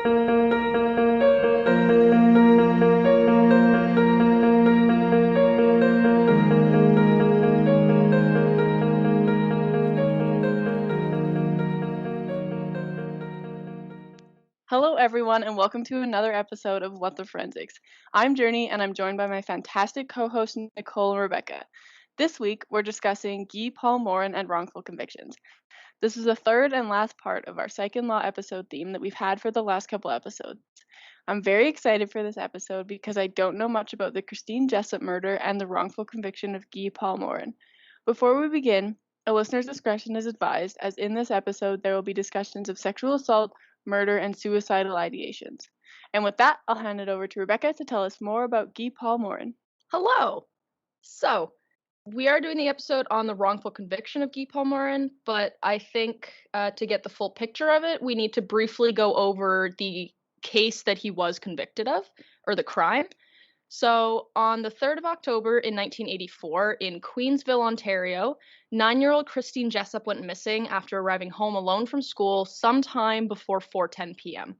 Hello, everyone, and welcome to another episode of What the Forensics. I'm Journey, and I'm joined by my fantastic co-hosts Nicole and Rebecca. This week, we're discussing Guy Paul Morin and wrongful convictions. This is the third and last part of our Psych and Law episode theme that we've had for the last couple episodes. I'm very excited for this episode because I don't know much about the Christine Jessop murder and the wrongful conviction of Guy Paul Morin. Before we begin, a listener's discretion is advised, as in this episode there will be discussions of sexual assault, murder, and suicidal ideations. And with that, I'll hand it over to Rebecca to tell us more about Guy Paul Morin. Hello! So, we are doing the episode on the wrongful conviction of Guy Paul Morin, but I think to get the full picture of it, we need to briefly go over the case that he was convicted of, or the crime. So, on the 3rd of October in 1984, in Queensville, Ontario, 9-year-old Christine Jessop went missing after arriving home alone from school sometime before 4:10 p.m.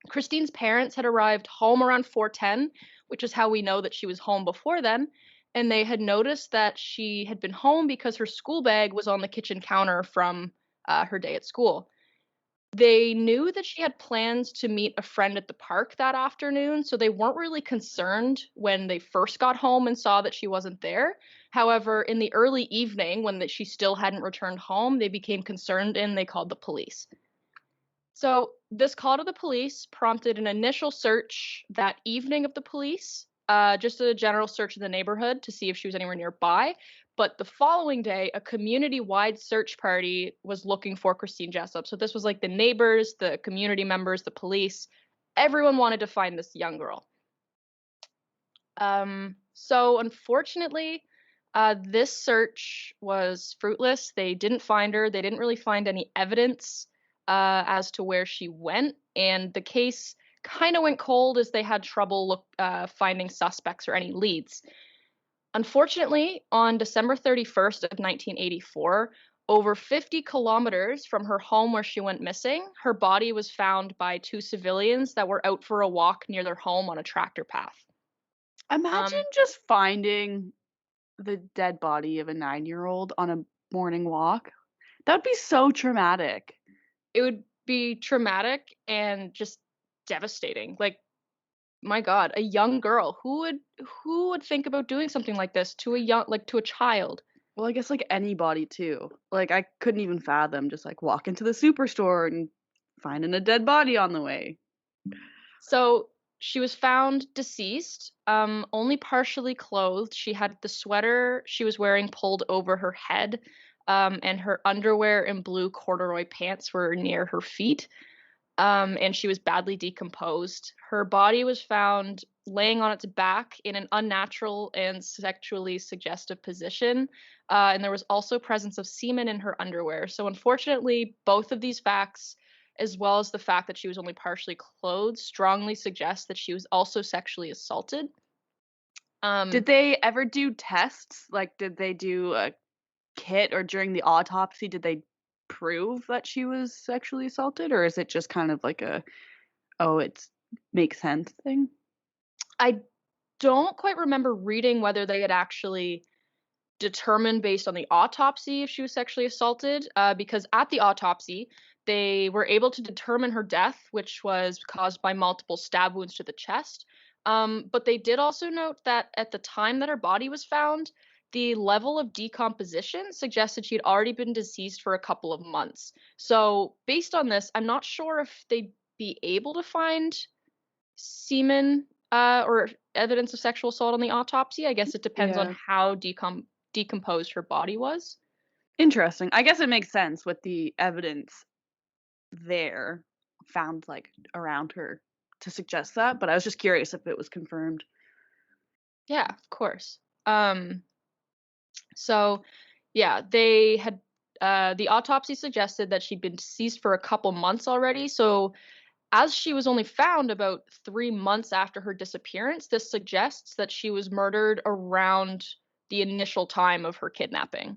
Christine's parents had arrived home around 4:10, which is how we know that she was home before then, and they had noticed that she had been home because her school bag was on the kitchen counter from her day at school. They knew that she had plans to meet a friend at the park that afternoon, so they weren't really concerned when they first got home and saw that she wasn't there. However, in the early evening, when she still hadn't returned home, they became concerned and they called the police. So this call to the police prompted an initial search that evening of the police, just a general search of the neighborhood to see if she was anywhere nearby. But the following day, a community-wide search party was looking for Christine Jessop. So this was like the neighbors, the community members, the police. Everyone wanted to find this young girl. So unfortunately, this search was fruitless. They didn't find her. They didn't really find any evidence as to where she went. And the case kind of went cold as they had trouble finding suspects or any leads. Unfortunately, on December 31st of 1984, over 50 kilometers from her home where she went missing, her body was found by 2 civilians that were out for a walk near their home on a tractor path. Imagine just finding the dead body of a 9-year-old on a morning walk. That would be so traumatic. It would be traumatic and just devastating. Like, my God, a young girl. Who would think about doing something like this to a child? Well, I guess like anybody too. Like I couldn't even fathom just like walking to the superstore and finding a dead body on the way. So she was found deceased, only partially clothed. She had the sweater she was wearing pulled over her head, and her underwear and blue corduroy pants were near her feet. And she was badly decomposed. Her body was found laying on its back in an unnatural and sexually suggestive position. And there was also presence of semen in her underwear. So unfortunately, both of these facts, as well as the fact that she was only partially clothed, strongly suggest that she was also sexually assaulted. Did they ever do tests? Like, did they do a kit, or during the autopsy, did they prove that she was sexually assaulted, or is it just kind of like a it makes sense thing? I don't quite remember reading whether they had actually determined based on the autopsy if she was sexually assaulted, because at the autopsy they were able to determine her death, which was caused by multiple stab wounds to the chest. But they did also note that at the time that her body was found, the level of decomposition suggested she had already been deceased for a couple of months. So based on this, I'm not sure if they'd be able to find semen or evidence of sexual assault on the autopsy. I guess it depends on how decomposed her body was. Interesting. I guess it makes sense with the evidence there found like around her to suggest that, but I was just curious if it was confirmed. Yeah, of course. So, yeah, they had the autopsy suggested that she'd been deceased for a couple months already. So, as she was only found about 3 months after her disappearance, this suggests that she was murdered around the initial time of her kidnapping.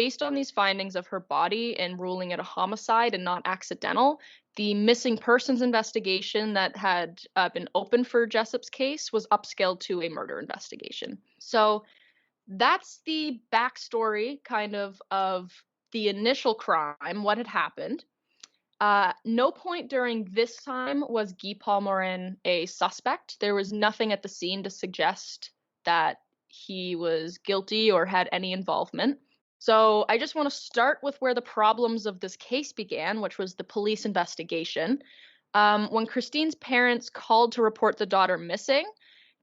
based on these findings of her body and ruling it a homicide and not accidental, the missing persons investigation that had been open for Jessop's case was upscaled to a murder investigation. So that's the backstory, kind of the initial crime, what had happened. No point during this time was Guy Paul Morin a suspect. There was nothing at the scene to suggest that he was guilty or had any involvement. So I just want to start with where the problems of this case began, which was the police investigation. When Christine's parents called to report the daughter missing,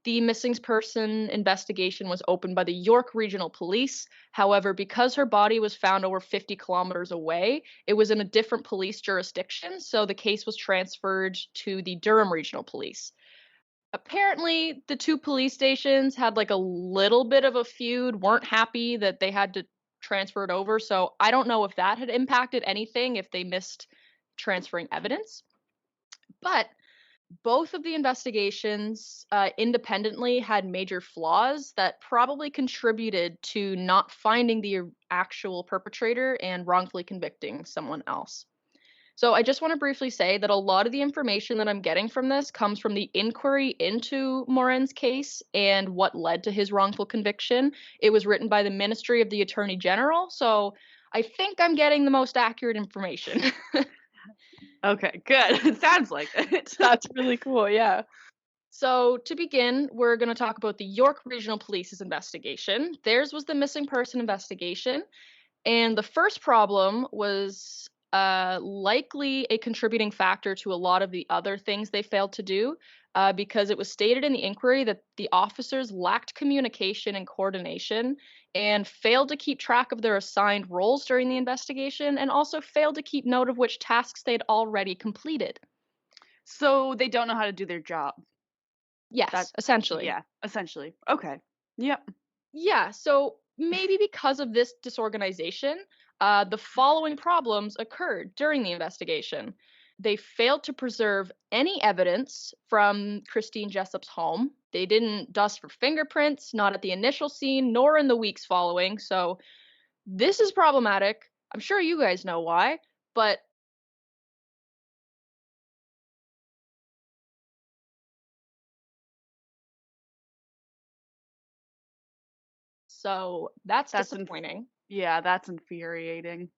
the missing person investigation was opened by the York Regional Police. However, because her body was found over 50 kilometers away, it was in a different police jurisdiction, so the case was transferred to the Durham Regional Police. Apparently, the two police stations had like a little bit of a feud, weren't happy that they had to transfer it over, so I don't know if that had impacted anything, if they missed transferring evidence. But both of the investigations independently had major flaws that probably contributed to not finding the actual perpetrator and wrongfully convicting someone else. So I just want to briefly say that a lot of the information that I'm getting from this comes from the inquiry into Morin's case and what led to his wrongful conviction. It was written by the Ministry of the Attorney General, so I think I'm getting the most accurate information. Okay, good. It sounds like it. That's really cool, yeah. So, to begin, we're going to talk about the York Regional Police's investigation. Theirs was the missing person investigation. And the first problem was likely a contributing factor to a lot of the other things they failed to do, because it was stated in the inquiry that the officers lacked communication and coordination and failed to keep track of their assigned roles during the investigation, and also failed to keep note of which tasks they'd already completed. So they don't know how to do their job. Yes, essentially. Yeah, essentially. Okay. Yep. Yeah, so maybe because of this disorganization, the following problems occurred during the investigation. They failed to preserve any evidence from Christine Jessop's home. They didn't dust for fingerprints, not at the initial scene, nor in the weeks following. So this is problematic. I'm sure you guys know why, but so that's disappointing. Yeah, that's infuriating.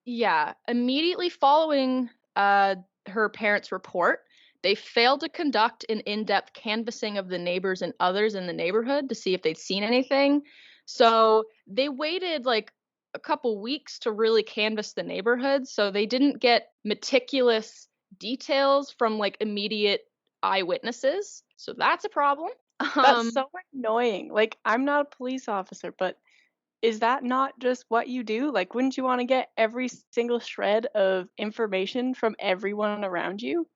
Yeah, immediately following her parents' report, they failed to conduct an in-depth canvassing of the neighbors and others in the neighborhood to see if they'd seen anything. So they waited like a couple weeks to really canvass the neighborhood, so they didn't get meticulous details from like immediate eyewitnesses. So that's a problem. That's so annoying. Like, I'm not a police officer, but is that not just what you do? Like, wouldn't you want to get every single shred of information from everyone around you?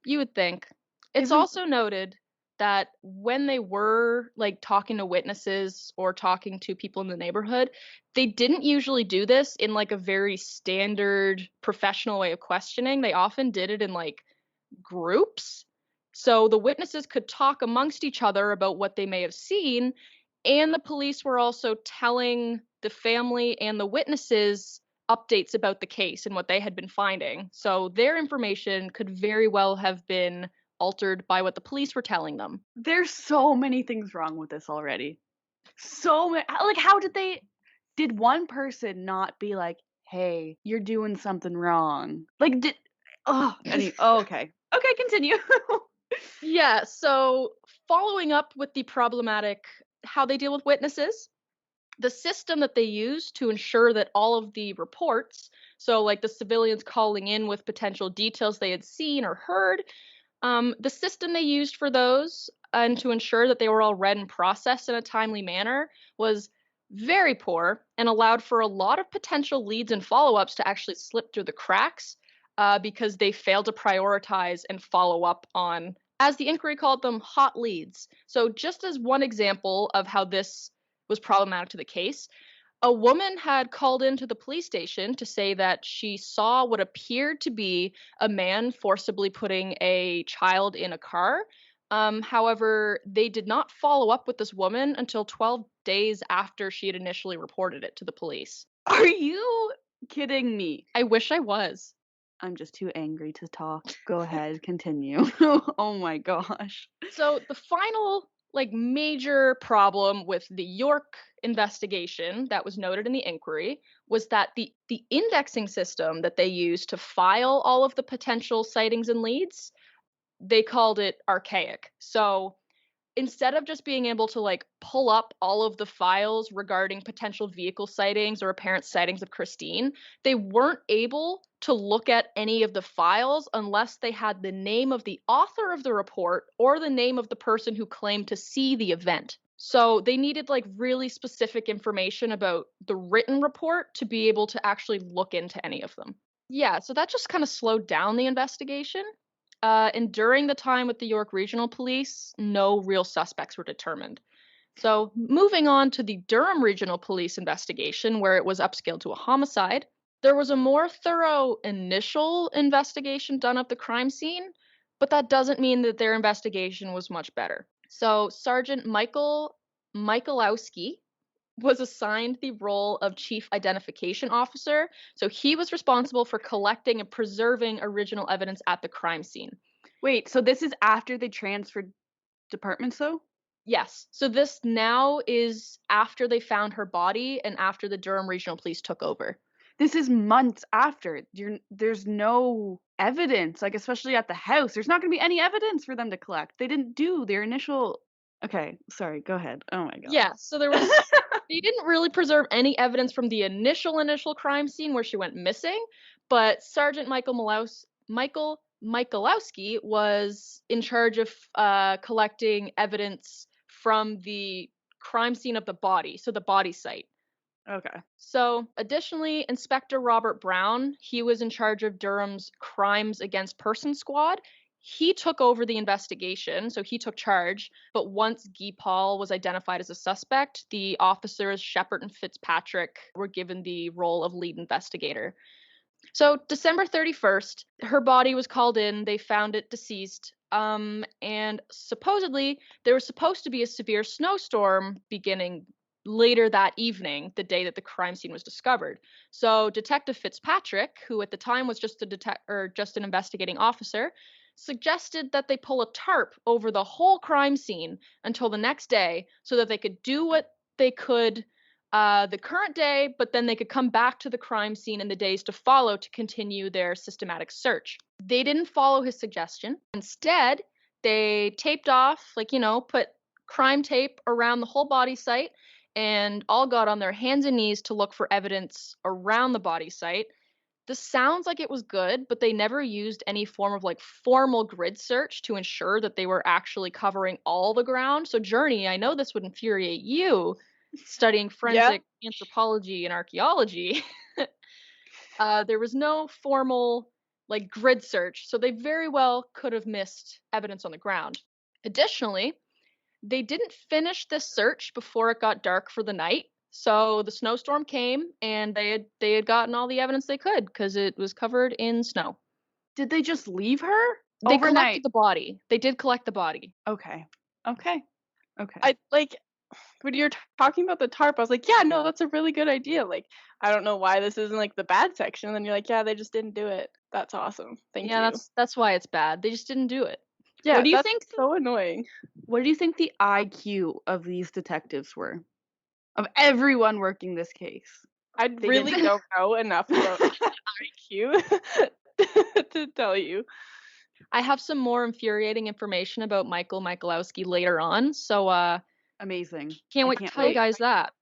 You would think. It's Isn't- also noted that when they were like talking to witnesses or talking to people in the neighborhood, they didn't usually do this in like a very standard professional way of questioning. They often did it in like groups. So the witnesses could talk amongst each other about what they may have seen, and the police were also telling the family and the witnesses updates about the case and what they had been finding. So their information could very well have been altered by what the police were telling them. There's so many things wrong with this already. So many. Like, how did one person not be like, hey, you're doing something wrong? Like, okay. Okay, continue. Yeah, so following up with the problematic how they deal with witnesses, the system that they use to ensure that all of the reports, so like the civilians calling in with potential details they had seen or heard, the system they used for those and to ensure that they were all read and processed in a timely manner was very poor and allowed for a lot of potential leads and follow-ups to actually slip through the cracks, because they failed to prioritize and follow up on, as the inquiry called them, hot leads. So just as one example of how this was problematic to the case, a woman had called into the police station to say that she saw what appeared to be a man forcibly putting a child in a car. However, they did not follow up with this woman until 12 days after she had initially reported it to the police. Are you kidding me? I wish I was. I'm just too angry to talk. Go ahead, continue. Oh my gosh. So the final major problem with the York investigation that was noted in the inquiry was that the indexing system that they used to file all of the potential sightings and leads, they called it archaic. So instead of just being able to pull up all of the files regarding potential vehicle sightings or apparent sightings of Christine, they weren't able to look at any of the files unless they had the name of the author of the report or the name of the person who claimed to see the event. So they needed really specific information about the written report to be able to actually look into any of them. Yeah, so that just kind of slowed down the investigation. And during the time with the York Regional Police, no real suspects were determined. So moving on to the Durham Regional Police investigation, where it was upscaled to a homicide, there was a more thorough initial investigation done of the crime scene, but that doesn't mean that their investigation was much better. So Sergeant Michael Michalowski was assigned the role of Chief Identification Officer. So he was responsible for collecting and preserving original evidence at the crime scene. Wait, so this is after they transferred departments though? Yes. So this now is after they found her body and after the Durham Regional Police took over. This is months after. There's no evidence, especially at the house. There's not going to be any evidence for them to collect. They didn't do their initial. Okay, sorry, go ahead. Oh my god. Yeah, so there was they didn't really preserve any evidence from the initial crime scene where she went missing, but Sergeant Michael Michalowski was in charge of collecting evidence from the crime scene of the body, so the body site. Okay. So, additionally, Inspector Robert Brown, he was in charge of Durham's Crimes Against Persons Squad. He took over the investigation, so he took charge. But once Guy Paul was identified as a suspect, the officers Shepard and Fitzpatrick were given the role of lead investigator. So, December 31st, her body was called in. They found it deceased. And supposedly, there was supposed to be a severe snowstorm beginning later that evening, the day that the crime scene was discovered. So Detective Fitzpatrick, who at the time was just an investigating officer, suggested that they pull a tarp over the whole crime scene until the next day so that they could do what they could the current day, but then they could come back to the crime scene in the days to follow to continue their systematic search. They didn't follow his suggestion. Instead, they taped off, put crime tape around the whole body site and all got on their hands and knees to look for evidence around the body site. This sounds like it was good, but they never used any form of formal grid search to ensure that they were actually covering all the ground. So Journey, I know this would infuriate you studying forensic anthropology and archaeology. There was no formal grid search, so they very well could have missed evidence on the ground. Additionally, they didn't finish this search before it got dark for the night. So the snowstorm came and they had gotten all the evidence they could because it was covered in snow. Did they just leave her? They overnight? collected the body. They did collect the body. Okay. I when you're talking about the tarp, I was like, yeah, no, that's a really good idea. I don't know why this isn't the bad section. And then you're like, yeah, they just didn't do it. That's awesome. Thank you. Yeah, that's why it's bad. They just didn't do it. Yeah, what do you that's think? So annoying. What do you think the IQ of these detectives were? Of everyone working this case? I really don't know enough about IQ to tell you. I have some more infuriating information about Michael Michalowski later on, so amazing. Can't wait to tell you guys that.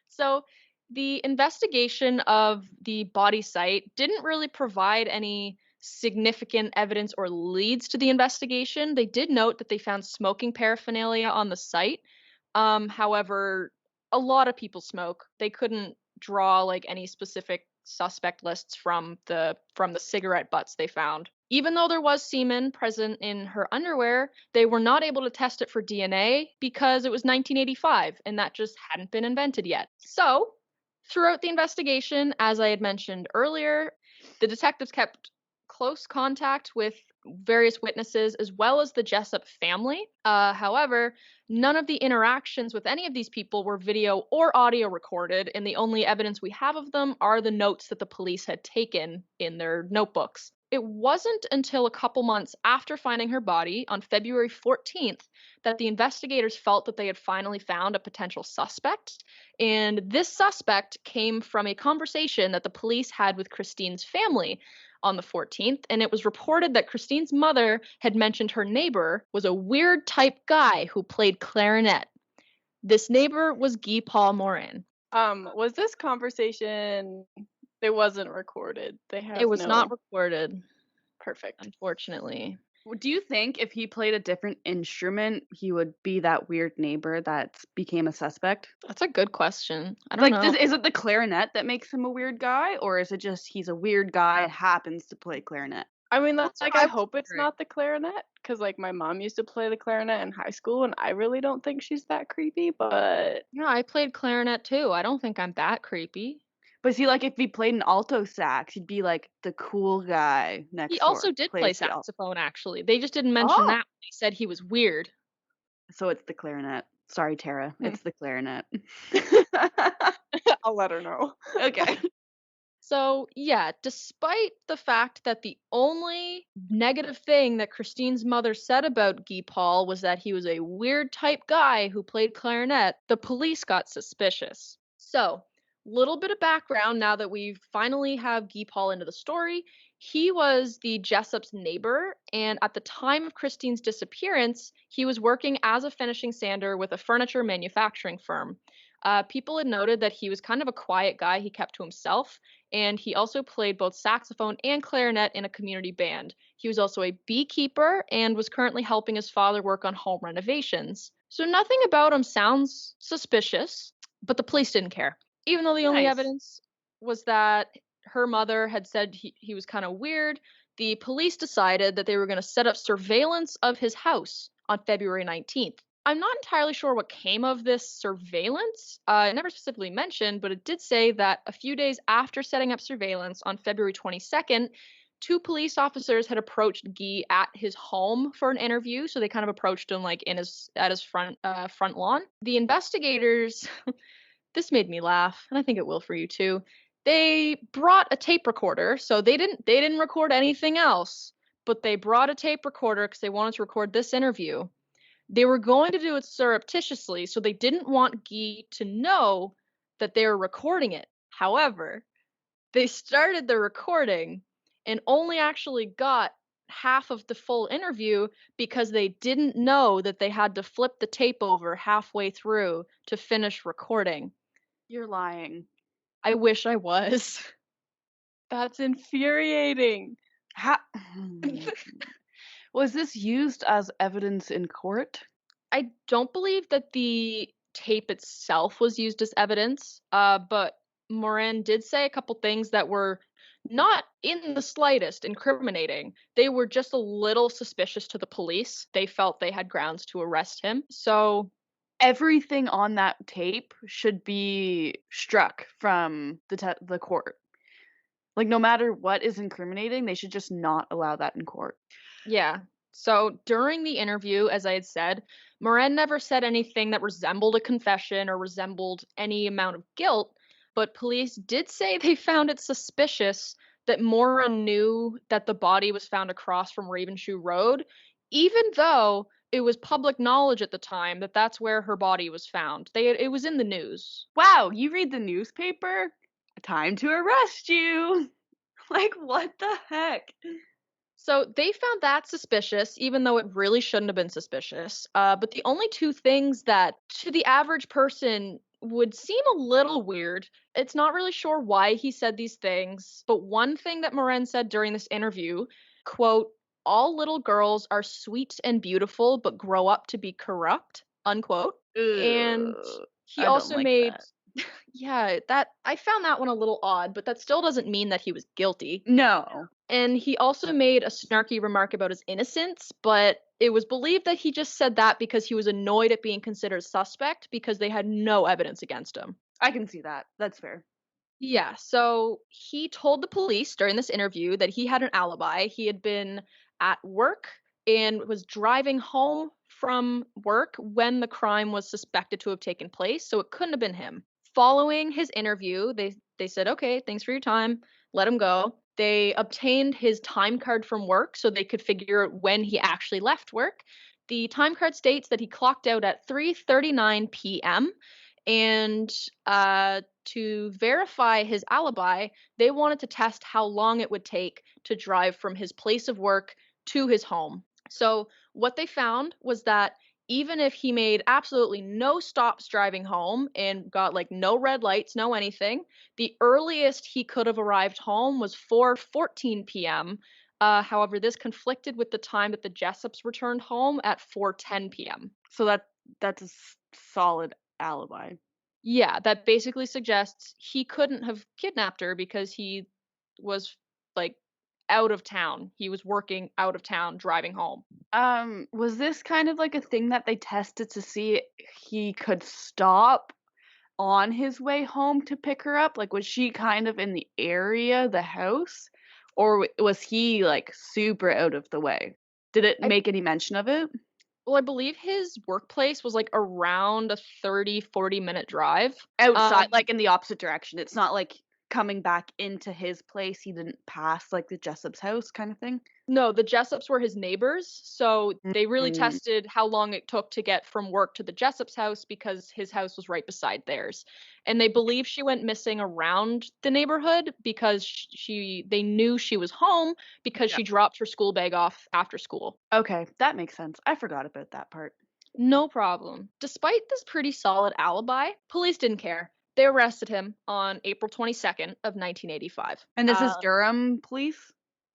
So the investigation of the body site didn't really provide any significant evidence or leads to the investigation. They did note that they found smoking paraphernalia on the site. However, a lot of people smoke. They couldn't draw any specific suspect lists from the cigarette butts they found. Even though there was semen present in her underwear, they were not able to test it for DNA because it was 1985 and that just hadn't been invented yet. So, throughout the investigation, as I had mentioned earlier, the detectives kept close contact with various witnesses, as well as the Jessop family. However, none of the interactions with any of these people were video or audio recorded, and the only evidence we have of them are the notes that the police had taken in their notebooks. It wasn't until a couple months after finding her body on February 14th that the investigators felt that they had finally found a potential suspect. And this suspect came from a conversation that the police had with Christine's family on the 14th. And it was reported that Christine's mother had mentioned her neighbor was a weird type guy who played clarinet. This neighbor was Guy Paul Morin. Was this conversation? It wasn't recorded. It was not recorded. Perfect. Unfortunately. Do you think if he played a different instrument, he would be that weird neighbor that became a suspect? That's a good question. I don't know. Is it the clarinet that makes him a weird guy, or is it just he's a weird guy and happens to play clarinet? I mean, that's like, I hope it's not the clarinet, because like my mom used to play the clarinet in high school, and I really don't think she's that creepy, but No, I played clarinet too. I don't think I'm that creepy. But see, like if he played an alto sax, he'd be like the cool guy next door. He also did play saxophone, actually. They just didn't mention that. They said he was weird. So it's the clarinet. Sorry, Tara. It's the clarinet. I'll let her know. Okay. So, yeah, despite the fact that the only negative thing that Christine's mother said about Guy Paul was that he was a weird type guy who played clarinet, the police got suspicious. So, little bit of background now that we finally have Guy Paul into the story. He was the Jessop's neighbor, and at the time of Christine's disappearance, he was working as a finishing sander with a furniture manufacturing firm. People had noted that he was kind of a quiet guy. He kept to himself, and he also played both saxophone and clarinet in a community band. He was also a beekeeper and was currently helping his father work on home renovations. So nothing about him sounds suspicious, but the police didn't care. Even though the only evidence was that her mother had said he was kind of weird, the police decided that they were going to set up surveillance of his house on February 19th. I'm not entirely sure what came of this surveillance. It never specifically mentioned, but it did say that a few days after setting up surveillance on February 22nd, 2 police officers had approached Guy at his home for an interview. So they kind of approached him like at his front lawn. The investigators this made me laugh, and I think it will for you too. They brought a tape recorder, so they didn't record anything else, but they brought a tape recorder because they wanted to record this interview. They were going to do it surreptitiously, so they didn't want Guy to know that they were recording it. However, they started the recording and only actually got half of the full interview because they didn't know that they had to flip the tape over halfway through to finish recording. You're lying. I wish I was. That's infuriating. Was this used as evidence in court? I don't believe that the tape itself was used as evidence, but Morin did say a couple things that were not in the slightest incriminating. They were just a little suspicious to the police. They felt they had grounds to arrest him. So everything on that tape should be struck from the court. Like, no matter what is incriminating, they should just not allow that in court. Yeah. So during the interview, as I had said, Morin never said anything that resembled a confession or resembled any amount of guilt, but police did say they found it suspicious that Morin knew that the body was found across from Ravenshoe Road, even though it was public knowledge at the time that that's where her body was found. It was in the news. Wow, you read the newspaper? Time to arrest you. Like, what the heck? So they found that suspicious, even though it really shouldn't have been suspicious. But the only 2 things that to the average person would seem a little weird, it's not really sure why he said these things, but one thing that Morin said during this interview, quote, "All little girls are sweet and beautiful, but grow up to be corrupt," unquote. And he also made that. Yeah, that I found that one a little odd, but that still doesn't mean that he was guilty. No. And he also made a snarky remark about his innocence, but it was believed that he just said that because he was annoyed at being considered suspect because they had no evidence against him. I can see that. That's fair. Yeah, so he told the police during this interview that he had an alibi. He had been at work and was driving home from work when the crime was suspected to have taken place, so it couldn't have been him. Following his interview, they said, "Okay, thanks for your time." Let him go. They obtained his time card from work so they could figure out when he actually left work. The time card states that he clocked out at 3:39 p.m. and to verify his alibi, they wanted to test how long it would take to drive from his place of work to his home. So, what they found was that even if he made absolutely no stops driving home and got like no red lights, no anything, the earliest he could have arrived home was 4:14 p.m. However, this conflicted with the time that the Jessops returned home at 4:10 p.m. So that's a solid alibi. Yeah, that basically suggests he couldn't have kidnapped her because he was like out of town. He was working out of town, driving home. Was this kind of like a thing that they tested to see he could stop on his way home to pick her up? Like, was she kind of in the area, the house, or was he like super out of the way? Did it I make any mention of it? Well, I believe his workplace was like around a 30-40 minute drive. Outside, like in the opposite direction. It's not like coming back into his place. He didn't pass like the Jessop's house kind of thing. No, the Jessops were his neighbors, so they really Mm, tested how long it took to get from work to the Jessops' house because his house was right beside theirs. And they believe she went missing around the neighborhood because they knew she was home because yeah. she dropped her school bag off after school. Okay, that makes sense. I forgot about that part. No problem. Despite this pretty solid alibi, police didn't care. They arrested him on April 22nd of 1985. And this is Durham police?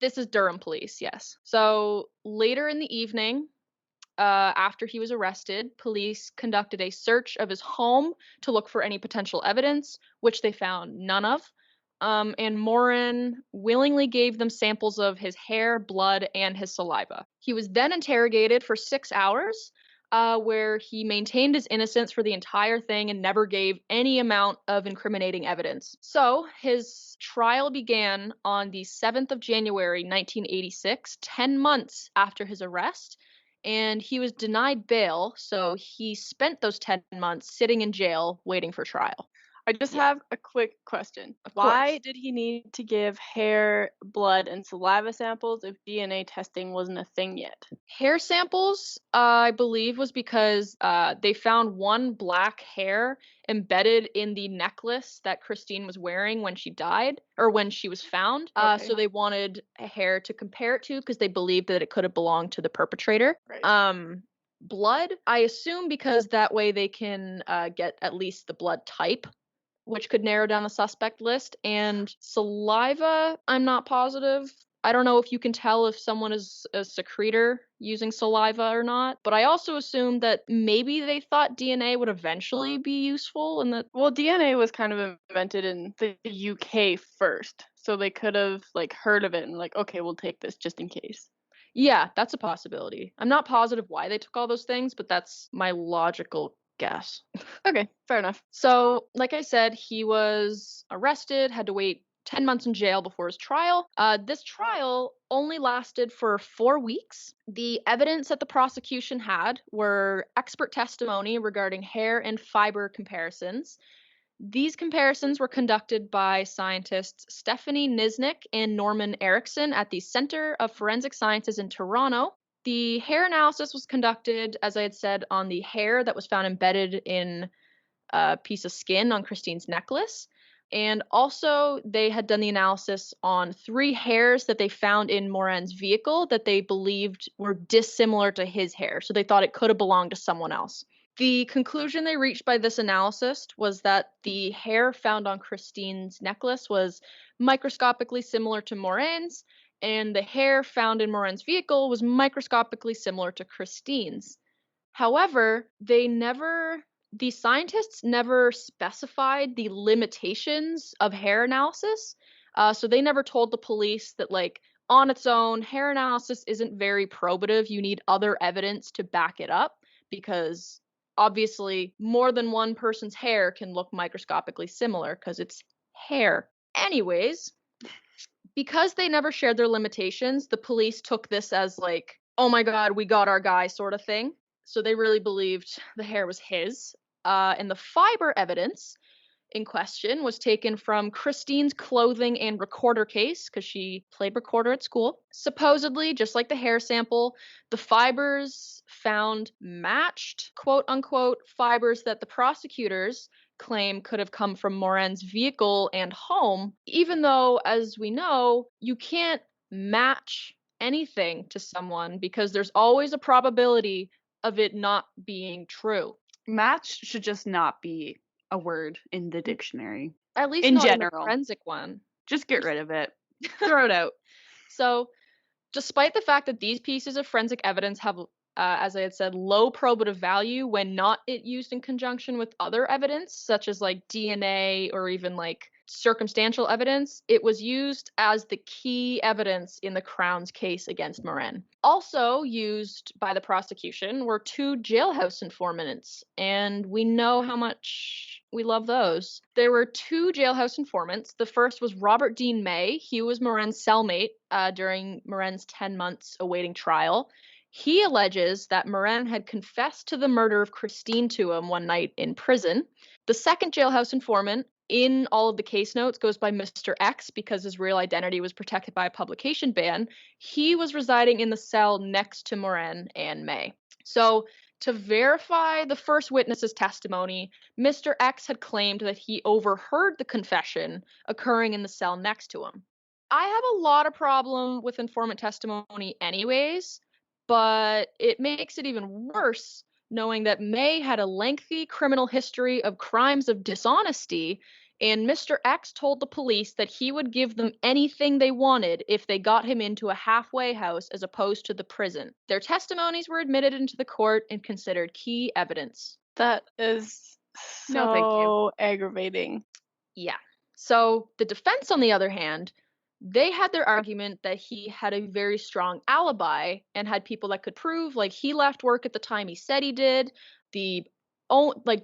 This is Durham police, yes. So later in the evening, after he was arrested, police conducted a search of his home to look for any potential evidence, which they found none of. And Morin willingly gave them samples of his hair, blood, and his saliva. He was then interrogated for 6 hours, where he maintained his innocence for the entire thing and never gave any amount of incriminating evidence. So his trial began on the 7th of January, 1986, 10 months after his arrest. And he was denied bail, so he spent those 10 months sitting in jail waiting for trial. I just Yeah. have a quick question. Of Why course. did he need to give hair, blood, and saliva samples if DNA testing wasn't a thing yet? Hair samples, I believe, was because they found one black hair embedded in the necklace that Christine was wearing when she died, or when she was found. Okay. So they wanted a hair to compare it to because they believed that it could have belonged to the perpetrator. Right. Blood, I assume because that way they can get at least the blood type, which could narrow down the suspect list. And saliva, I'm not positive. I don't know if you can tell if someone is a secretor using saliva or not, but I also assume that maybe they thought DNA would eventually be useful and that. Well, DNA was kind of invented in the UK first, so they could have like heard of it and like, okay, we'll take this just in case. Yeah, that's a possibility. I'm not positive why they took all those things, but that's my logical guess. Okay, fair enough. So, like I said, he was arrested, had to wait 10 months in jail before his trial. This trial only lasted for 4 weeks. The evidence that the prosecution had were expert testimony regarding hair and fiber comparisons. These comparisons were conducted by scientists Stephanie Nisnik and Norman Erickson at the Center of Forensic Sciences in Toronto. The hair analysis was conducted, as I had said, on the hair that was found embedded in a piece of skin on Christine's necklace. And also, they had done the analysis on 3 hairs that they found in Morin's vehicle that they believed were dissimilar to his hair. So they thought it could have belonged to someone else. The conclusion they reached by this analysis was that the hair found on Christine's necklace was microscopically similar to Morin's, and the hair found in Morin's vehicle was microscopically similar to Christine's. However, the scientists never specified the limitations of hair analysis. So they never told the police that, like, on its own, hair analysis isn't very probative. You need other evidence to back it up because obviously more than one person's hair can look microscopically similar because it's hair. Anyways, Because they never shared their limitations, the police took this as like, oh my god, we got our guy sort of thing. So they really believed the hair was his. And the fiber evidence in question was taken from Christine's clothing and recorder case because she played recorder at school. Supposedly, just like the hair sample, the fibers found matched, quote unquote, fibers that the prosecutors claim could have come from Morin's vehicle and home, even though, as we know, you can't match anything to someone because there's always a probability of it not being true. Match should just not be a word in the dictionary. At least In not in general. a forensic one. Just get rid of it. Throw it out. So, despite the fact that these pieces of forensic evidence have, as I had said, low probative value when not used in conjunction with other evidence, such as like DNA or even like circumstantial evidence, it was used as the key evidence in the Crown's case against Morin. Also used by the prosecution were 2 jailhouse informants, and we know how much we love those. There were 2 jailhouse informants. The first was Robert Dean May. He was Morin's cellmate during Morin's 10 months awaiting trial. He alleges that Morin had confessed to the murder of Christine to him one night in prison. The second jailhouse informant in all of the case notes goes by Mr. X because his real identity was protected by a publication ban. He was residing in the cell next to Morin and May. So, to verify the first witness's testimony, Mr. X had claimed that he overheard the confession occurring in the cell next to him. I have a lot of problem with informant testimony anyways, but it makes it even worse knowing that May had a lengthy criminal history of crimes of dishonesty, and Mr. X told the police that he would give them anything they wanted if they got him into a halfway house as opposed to the prison. Their testimonies were admitted into the court and considered key evidence. That is No, thank you. aggravating. Yeah. So the defense, on the other hand, they had their argument that he had a very strong alibi and had people that could prove, like, he left work at the time he said he did. The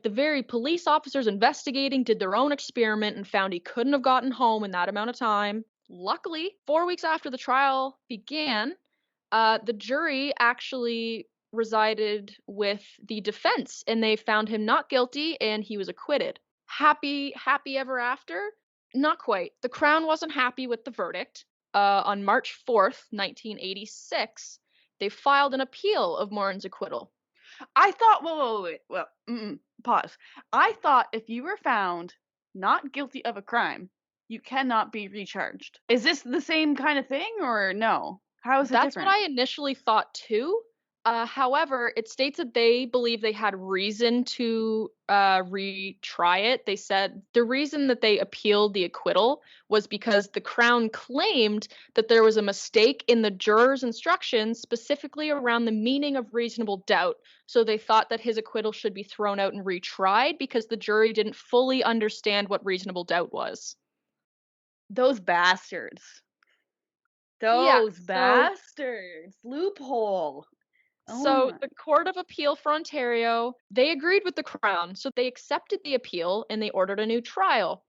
very police officers investigating did their own experiment and found he couldn't have gotten home in that amount of time. Luckily, 4 weeks after the trial began, the jury actually resided with the defense and they found him not guilty and he was acquitted. Happy ever after? Not quite. The Crown wasn't happy with the verdict. On March 4th, 1986, they filed an appeal of Morin's acquittal. I thought, pause. I thought if you were found not guilty of a crime, you cannot be recharged. Is this the same kind of thing or no? How is it That's different? what I initially thought too. However, it states that they believe they had reason to retry it. They said the reason that they appealed the acquittal was because the Crown claimed that there was a mistake in the jurors' instructions, specifically around the meaning of reasonable doubt. So they thought that his acquittal should be thrown out and retried because the jury didn't fully understand what reasonable doubt was. Those bastards. Bastards. Loophole. So the Court of Appeal for Ontario, they agreed with the Crown, so they accepted the appeal and they ordered a new trial.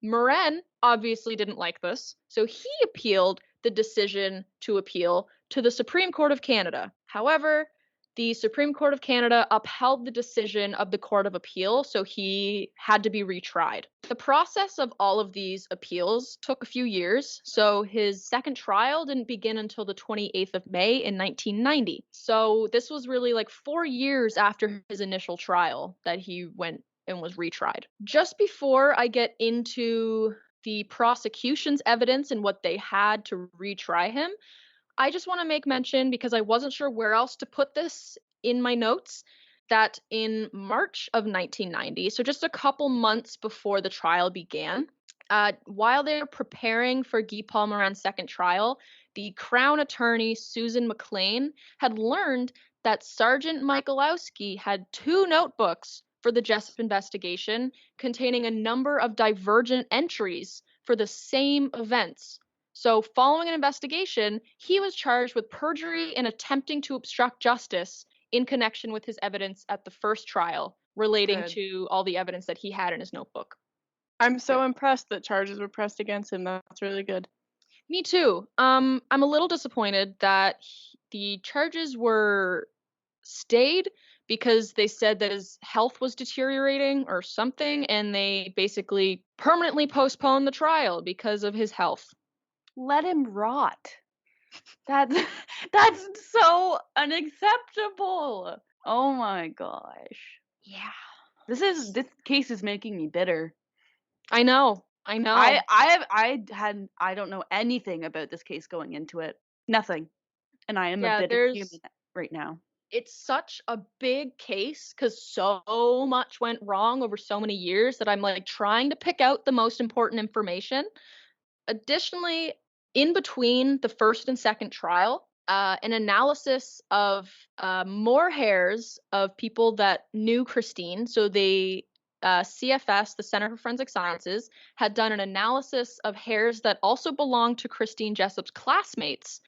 Morin obviously didn't like this, so he appealed the decision to appeal to the Supreme Court of Canada. However, the Supreme Court of Canada upheld the decision of the Court of Appeal, so he had to be retried. The process of all of these appeals took a few years, so his second trial didn't begin until the 28th of May in 1990. So this was really like 4 years after his initial trial that he went and was retried. Just before I get into the prosecution's evidence and what they had to retry him, I just want to make mention, because I wasn't sure where else to put this in my notes, that in March of 1990, so just a couple months before the trial began, while they were preparing for Guy Paul Morin's second trial, the Crown attorney, Susan McLean, had learned that Sergeant Michalowski had 2 notebooks for the Jessop investigation containing a number of divergent entries for the same events. So, following an investigation, he was charged with perjury and attempting to obstruct justice in connection with his evidence at the first trial relating to all the evidence that he had in his notebook. I'm so impressed that charges were pressed against him. That's really good. Me too. I'm a little disappointed that the charges were stayed because they said that his health was deteriorating or something, and they basically permanently postponed the trial because of his health. Let him rot. That's that's so unacceptable. Oh my gosh. Yeah. This case is making me bitter. I know. I don't know anything about this case going into it. Nothing. And I am a Yeah, bitter human right now. it's such a big case because so much went wrong over so many years that I'm like trying to pick out the most important information. Additionally, in between the first and second trial, an analysis of more hairs of people that knew Christine. So the CFS, the Center for Forensic Sciences, had done an analysis of hairs that also belonged to Christine Jessop's classmates.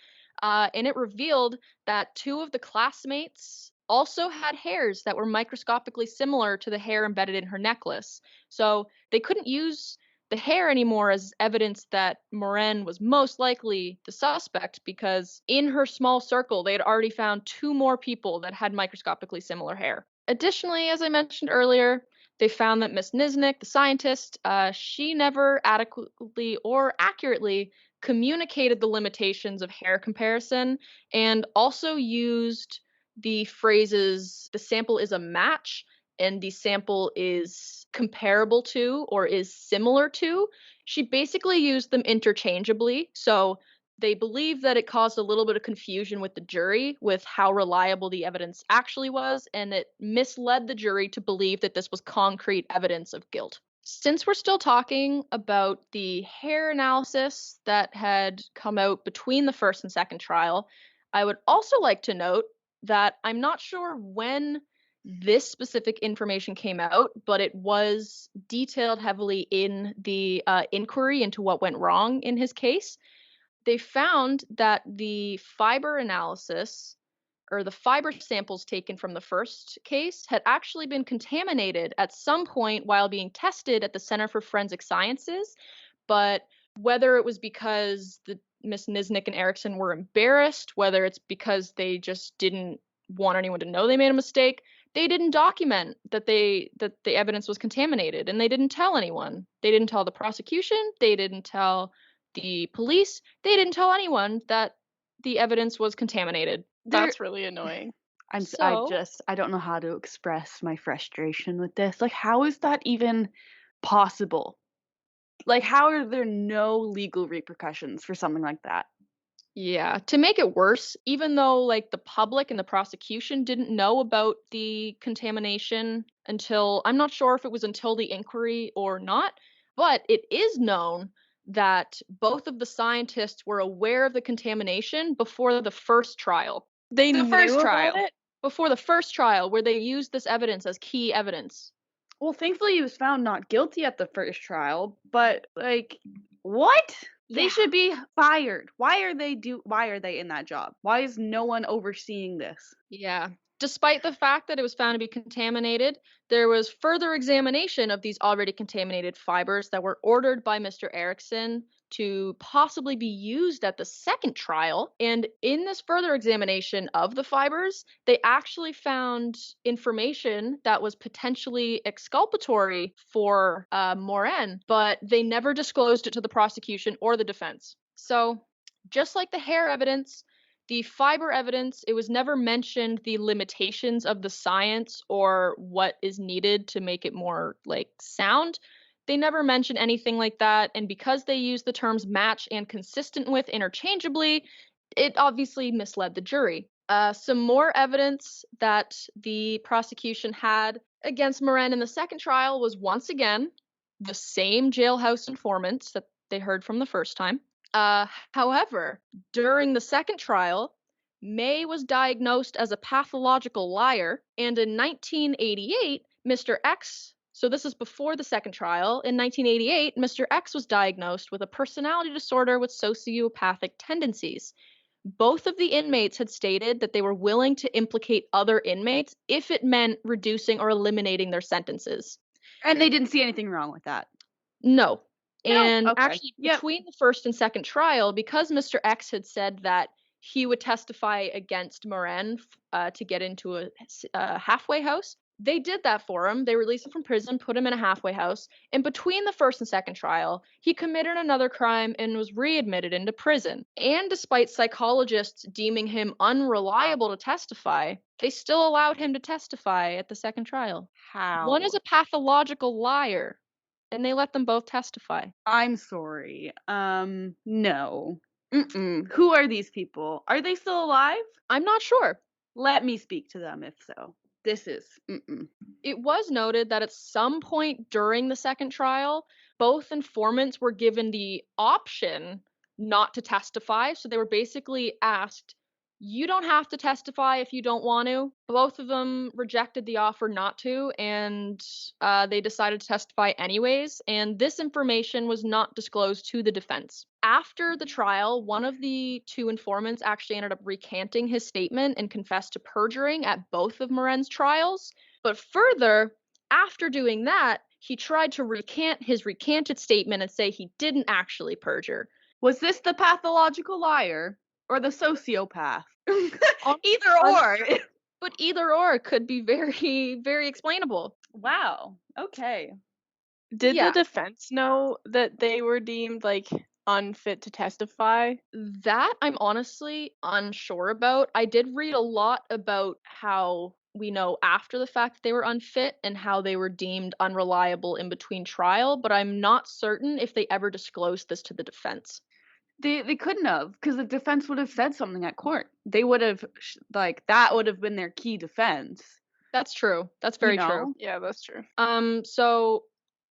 And it revealed that two of the classmates also had hairs that were microscopically similar to the hair embedded in her necklace. So they couldn't use the hair anymore as evidence that Morin was most likely the suspect because in her small circle, they had already found two more people that had microscopically similar hair. Additionally, as I mentioned earlier, they found that Miss Niznik, the scientist, she never adequately or accurately communicated the limitations of hair comparison and also used the phrases, the sample is a match and the sample is comparable to or is similar to. She basically used them interchangeably. So they believe that it caused a little bit of confusion with the jury with how reliable the evidence actually was, and it misled the jury to believe that this was concrete evidence of guilt. Since we're still talking about the hair analysis that had come out between the first and second trial, I would also like to note that I'm not sure when this specific information came out, but it was detailed heavily in the inquiry into what went wrong in his case. They found that the fiber analysis or the fiber samples taken from the first case had actually been contaminated at some point while being tested at the Center for Forensic Sciences. But whether it was because the Miss Niznik and Erickson were embarrassed, whether it's because they just didn't want anyone to know they made a mistake, they didn't document that the evidence was contaminated, and they didn't tell anyone. They didn't tell the prosecution, they didn't tell the police, they didn't tell anyone that the evidence was contaminated. That's really annoying. I don't know how to express my frustration with this. Like, how is that even possible? Like, how are there no legal repercussions for something like that? Yeah, to make it worse, even though like the public and the prosecution didn't know about the contamination until, I'm not sure if it was until the inquiry or not, but it is known that both of the scientists were aware of the contamination before the first trial. They The knew first about trial. it? Before the first trial, where they used this evidence as key evidence. Well, thankfully he was found not guilty at the first trial, but like, what? They Yeah. should be fired. Why are they in that job? Why is no one overseeing this? Yeah. Despite the fact that it was found to be contaminated, there was further examination of these already contaminated fibers that were ordered by Mr. Erickson to possibly be used at the second trial. And in this further examination of the fibers, they actually found information that was potentially exculpatory for Morin, but they never disclosed it to the prosecution or the defense. So, just like the hair evidence, the fiber evidence, it was never mentioned the limitations of the science or what is needed to make it more like sound. They never mentioned anything like that. And because they used the terms match and consistent with interchangeably, it obviously misled the jury. Some more evidence that the prosecution had against Morin in the second trial was once again the same jailhouse informants that they heard from the first time. However, during the second trial, May was diagnosed as a pathological liar, and in 1988, Mr. X, so this is before the second trial, in 1988, Mr. X was diagnosed with a personality disorder with sociopathic tendencies. Both of the inmates had stated that they were willing to implicate other inmates if it meant reducing or eliminating their sentences. And they didn't see anything wrong with that. No. And okay. actually, Yep. between the first and second trial, because Mr. X had said that he would testify against Morin to get into a halfway house, they did that for him. They released him from prison, put him in a halfway house. And between the first and second trial, he committed another crime and was readmitted into prison. And despite psychologists deeming him unreliable to testify, they still allowed him to testify at the second trial. How? One is a pathological liar, and they let them both testify. I'm sorry. No. Who are these people? Are they still alive? I'm not sure. Let me speak to them if so. This is It was noted that at some point during the second trial, both informants were given the option not to testify. So they were basically asked, you don't have to testify if you don't want to. Both of them rejected the offer not to, and they decided to testify anyways. And this information was not disclosed to the defense. After the trial, one of the two informants actually ended up recanting his statement and confessed to perjuring at both of Morin's trials. But further, after doing that, he tried to recant his recanted statement and say he didn't actually perjure. Was this the pathological liar or the sociopath? Either or. But either or could be very, very explainable. Wow. Okay. Did Yeah. the defense know that they were deemed like unfit to testify? That I'm honestly unsure about. I did read a lot about how we know after the fact that they were unfit and how they were deemed unreliable in between trial, but I'm not certain if they ever disclosed this to the defense. They couldn't have, because the defense would have said something at court. They would have that would have been their key defense. That's true. That's very true. Yeah, that's true. So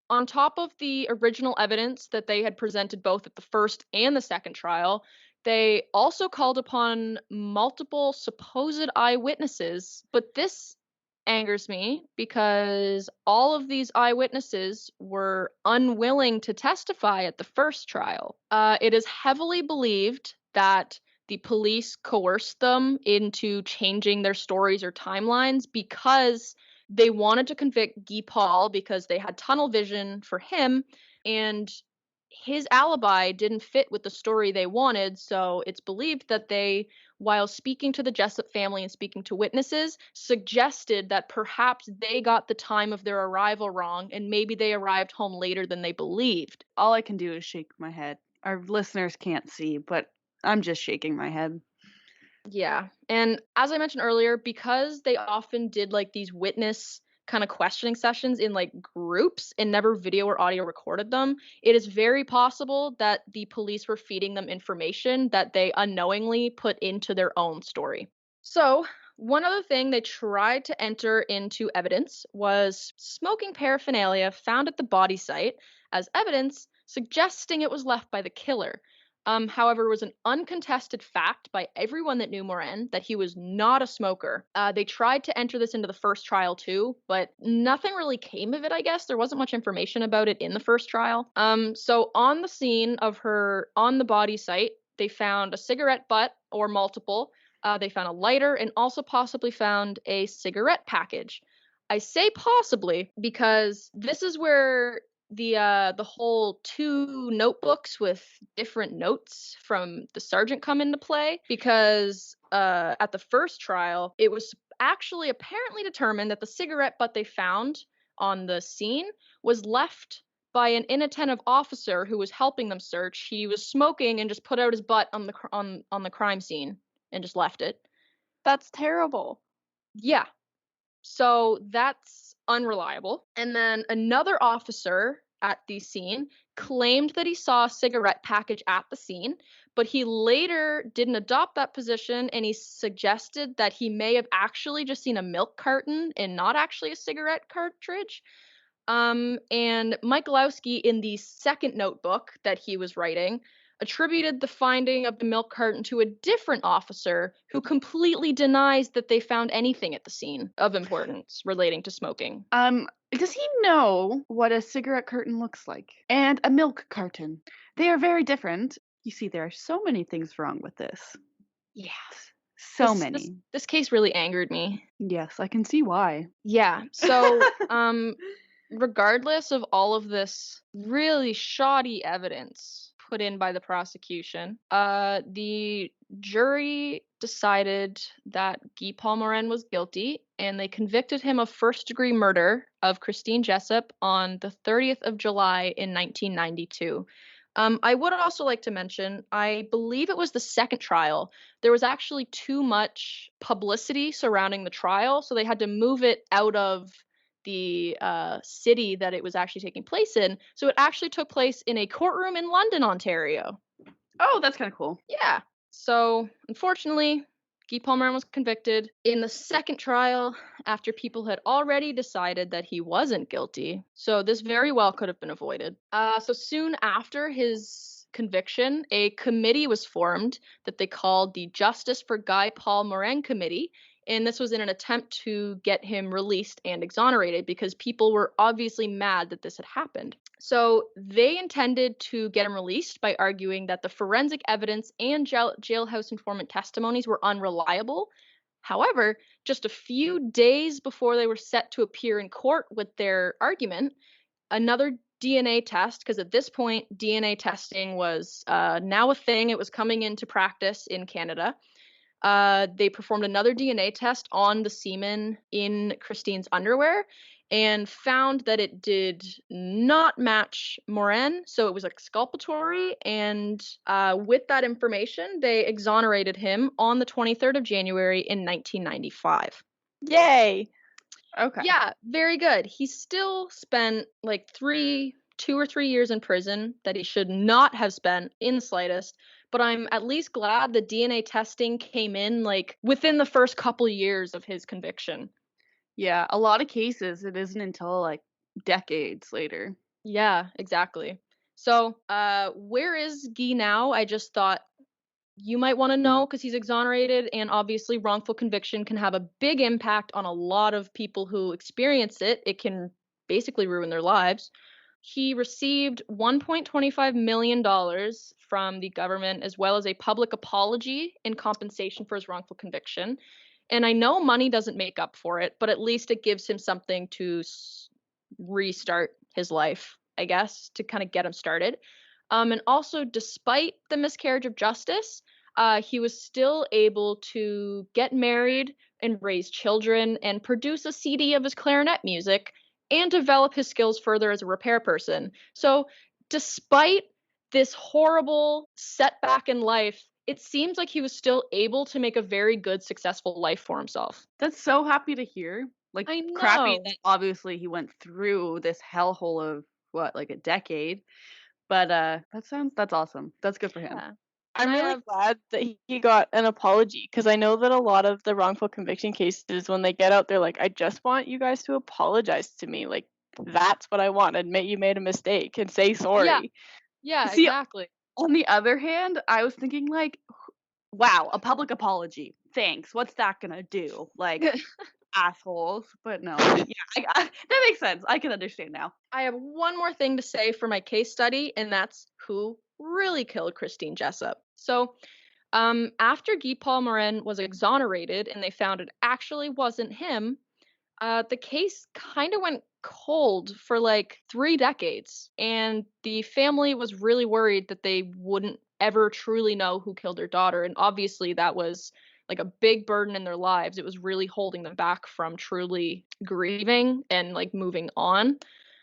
on top of the original evidence that they had presented both at the first and the second trial, they also called upon multiple supposed eyewitnesses. But this angers me because all of these eyewitnesses were unwilling to testify at the first trial. It is heavily believed that the police coerced them into changing their stories or timelines because they wanted to convict Guy Paul because they had tunnel vision for him, and his alibi didn't fit with the story they wanted. So it's believed that they, while speaking to the Jessop family and speaking to witnesses, suggested that perhaps they got the time of their arrival wrong and maybe they arrived home later than they believed. All I can do is shake my head. Our listeners can't see, but I'm just shaking my head. Yeah. And as I mentioned earlier, because they often did like these witness kind of questioning sessions in like groups and never video or audio recorded them, it is very possible that the police were feeding them information that they unknowingly put into their own story. So, one other thing they tried to enter into evidence was smoking paraphernalia found at the body site as evidence suggesting it was left by the killer. However, it was an uncontested fact by everyone that knew Morin that he was not a smoker. They tried to enter this into the first trial too, but nothing really came of it, I guess. There wasn't much information about it in the first trial. So on the scene of her, on the body site, they found a cigarette butt or multiple. They found a lighter and also possibly found a cigarette package. I say possibly because this is where the whole two notebooks with different notes from the sergeant come into play, because at the first trial it was actually apparently determined that the cigarette butt they found on the scene was left by an inattentive officer who was helping them search. He was smoking and just put out his butt on the crime scene and just left it. That's terrible. Yeah. So that's unreliable. And then another officer at the scene claimed that he saw a cigarette package at the scene, but he later didn't adopt that position and he suggested that he may have actually just seen a milk carton and not actually a cigarette cartridge. And Mike Lowski, in the second notebook that he was writing, attributed the finding of the milk carton to a different officer who completely denies that they found anything at the scene of importance relating to smoking. Does he know what a cigarette carton looks like? And a milk carton. They are very different. You see, there are so many things wrong with this. Yeah. So many. This case really angered me. Yes, I can see why. Yeah. So, regardless of all of this really shoddy evidence put in by the prosecution, the jury decided that Guy Paul Morin was guilty, and they convicted him of first-degree murder of Christine Jessop on the 30th of July in 1992. I would also like to mention, I believe it was the second trial. There was actually too much publicity surrounding the trial, so they had to move it out of the city that it was actually taking place in. So it actually took place in a courtroom in London, Ontario. Oh, that's kind of cool. Yeah. So unfortunately, Guy Paul Morin was convicted in the second trial after people had already decided that he wasn't guilty. So this very well could have been avoided. So soon after his conviction, a committee was formed that they called the Justice for Guy Paul Morin Committee. And this was in an attempt to get him released and exonerated because people were obviously mad that this had happened. So they intended to get him released by arguing that the forensic evidence and jailhouse informant testimonies were unreliable. However, just a few days before they were set to appear in court with their argument, another DNA test, because at this point, DNA testing was now a thing. It was coming into practice in Canada. They performed another DNA test on the semen in Christine's underwear and found that it did not match Morin, so it was exculpatory. And with that information, they exonerated him on the 23rd of January in 1995. Yay! Okay. Yeah, very good. He still spent like 2 or 3 years in prison that he should not have spent in the slightest. But I'm at least glad the DNA testing came in like within the first couple years of his conviction. Yeah, a lot of cases it isn't until like decades later. Yeah, exactly. So, where is Guy now? I just thought you might want to know because he's exonerated, and obviously, wrongful conviction can have a big impact on a lot of people who experience it. It can basically ruin their lives. He received $1.25 million from the government, as well as a public apology in compensation for his wrongful conviction. And I know money doesn't make up for it, but at least it gives him something to restart his life, I guess, to kind of get him started. And also, despite the miscarriage of justice, he was still able to get married and raise children and produce a CD of his clarinet music and develop his skills further as a repair person. So, despite this horrible setback in life, it seems like he was still able to make a very good, successful life for himself. That's so happy to hear. Like, I crappy know. that obviously he went through this hellhole of what, like a decade. But that's awesome. That's good for him. Yeah. I'm And I really have glad that he got an apology because I know that a lot of the wrongful conviction cases, when they get out, they're like, I just want you guys to apologize to me. Like, that's what I want. Admit you made a mistake and say sorry. yeah, See, exactly. on the other hand, I was thinking like, wow, a public apology. Thanks. What's that gonna do? Like, assholes. But no. Yeah, that makes sense. I can understand now. I have one more thing to say for my case study, and that's who really killed Christine Jessop. So, after Guy Paul Morin was exonerated and they found it actually wasn't him, the case kind of went cold for like 3 decades. And the family was really worried that they wouldn't ever truly know who killed their daughter. And obviously, that was like a big burden in their lives. It was really holding them back from truly grieving and like moving on.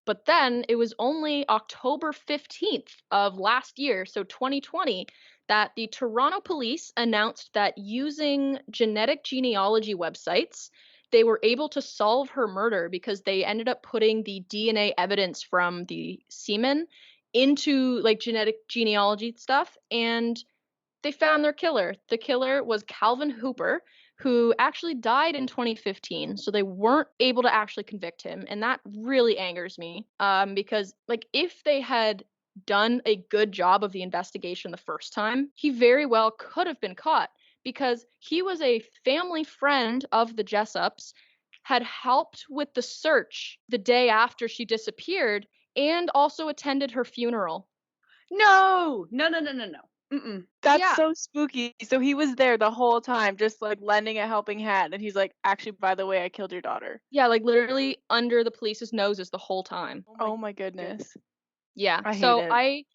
But then it was only October 15th of last year, so 2020, that the Toronto police announced that using genetic genealogy websites, they were able to solve her murder because they ended up putting the DNA evidence from the semen into like genetic genealogy stuff, and they found their killer. The killer was Calvin Hooper, who actually died in 2015. So they weren't able to actually convict him. And that really angers me because, like, if they had done a good job of the investigation the first time, he very well could have been caught because he was a family friend of the Jessops, had helped with the search the day after she disappeared, and also attended her funeral. No. No. Mm-mm. That's Yeah. so spooky. So he was there the whole time, just like lending a helping hand, and he's like, "Actually, by the way, I killed your daughter." Yeah, like literally under the police's noses the whole time. Oh my goodness. Yeah. I hate So it.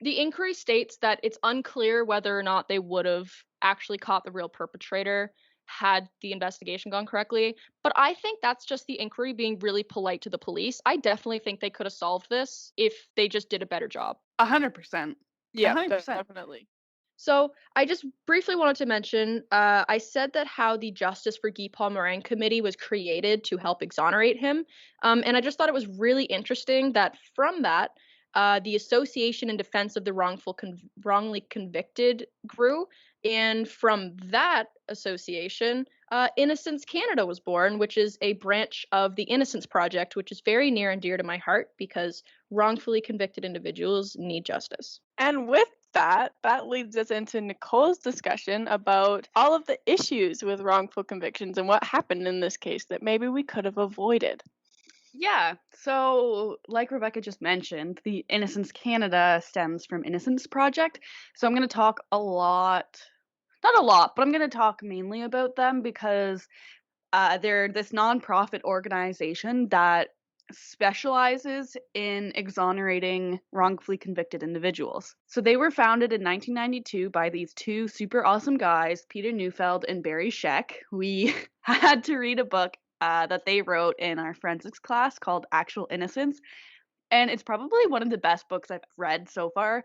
the inquiry states that it's unclear whether or not they would have actually caught the real perpetrator had the investigation gone correctly. But I think that's just the inquiry being really polite to the police. I definitely think they could have solved this if they just did a better job. 100%. Yeah, 100%. definitely. So I just briefly wanted to mention, I said that how the Justice for Guy Paul Morin Committee was created to help exonerate him, and I just thought it was really interesting that from that, the Association in Defense of the Wrongly Convicted grew, and from that association, Innocence Canada was born, which is a branch of the Innocence Project, which is very near and dear to my heart because wrongfully convicted individuals need justice. And with that leads us into Nicole's discussion about all of the issues with wrongful convictions and what happened in this case that maybe we could have avoided. Yeah. So, like Rebecca just mentioned, the Innocence Canada stems from Innocence Project. So, I'm going to talk not a lot, but I'm going to talk mainly about them because they're this nonprofit organization that specializes in exonerating wrongfully convicted individuals. So they were founded in 1992 by these two super awesome guys, Peter Neufeld and Barry Scheck. We had to read a book that they wrote in our forensics class called Actual Innocence. And it's probably one of the best books I've read so far.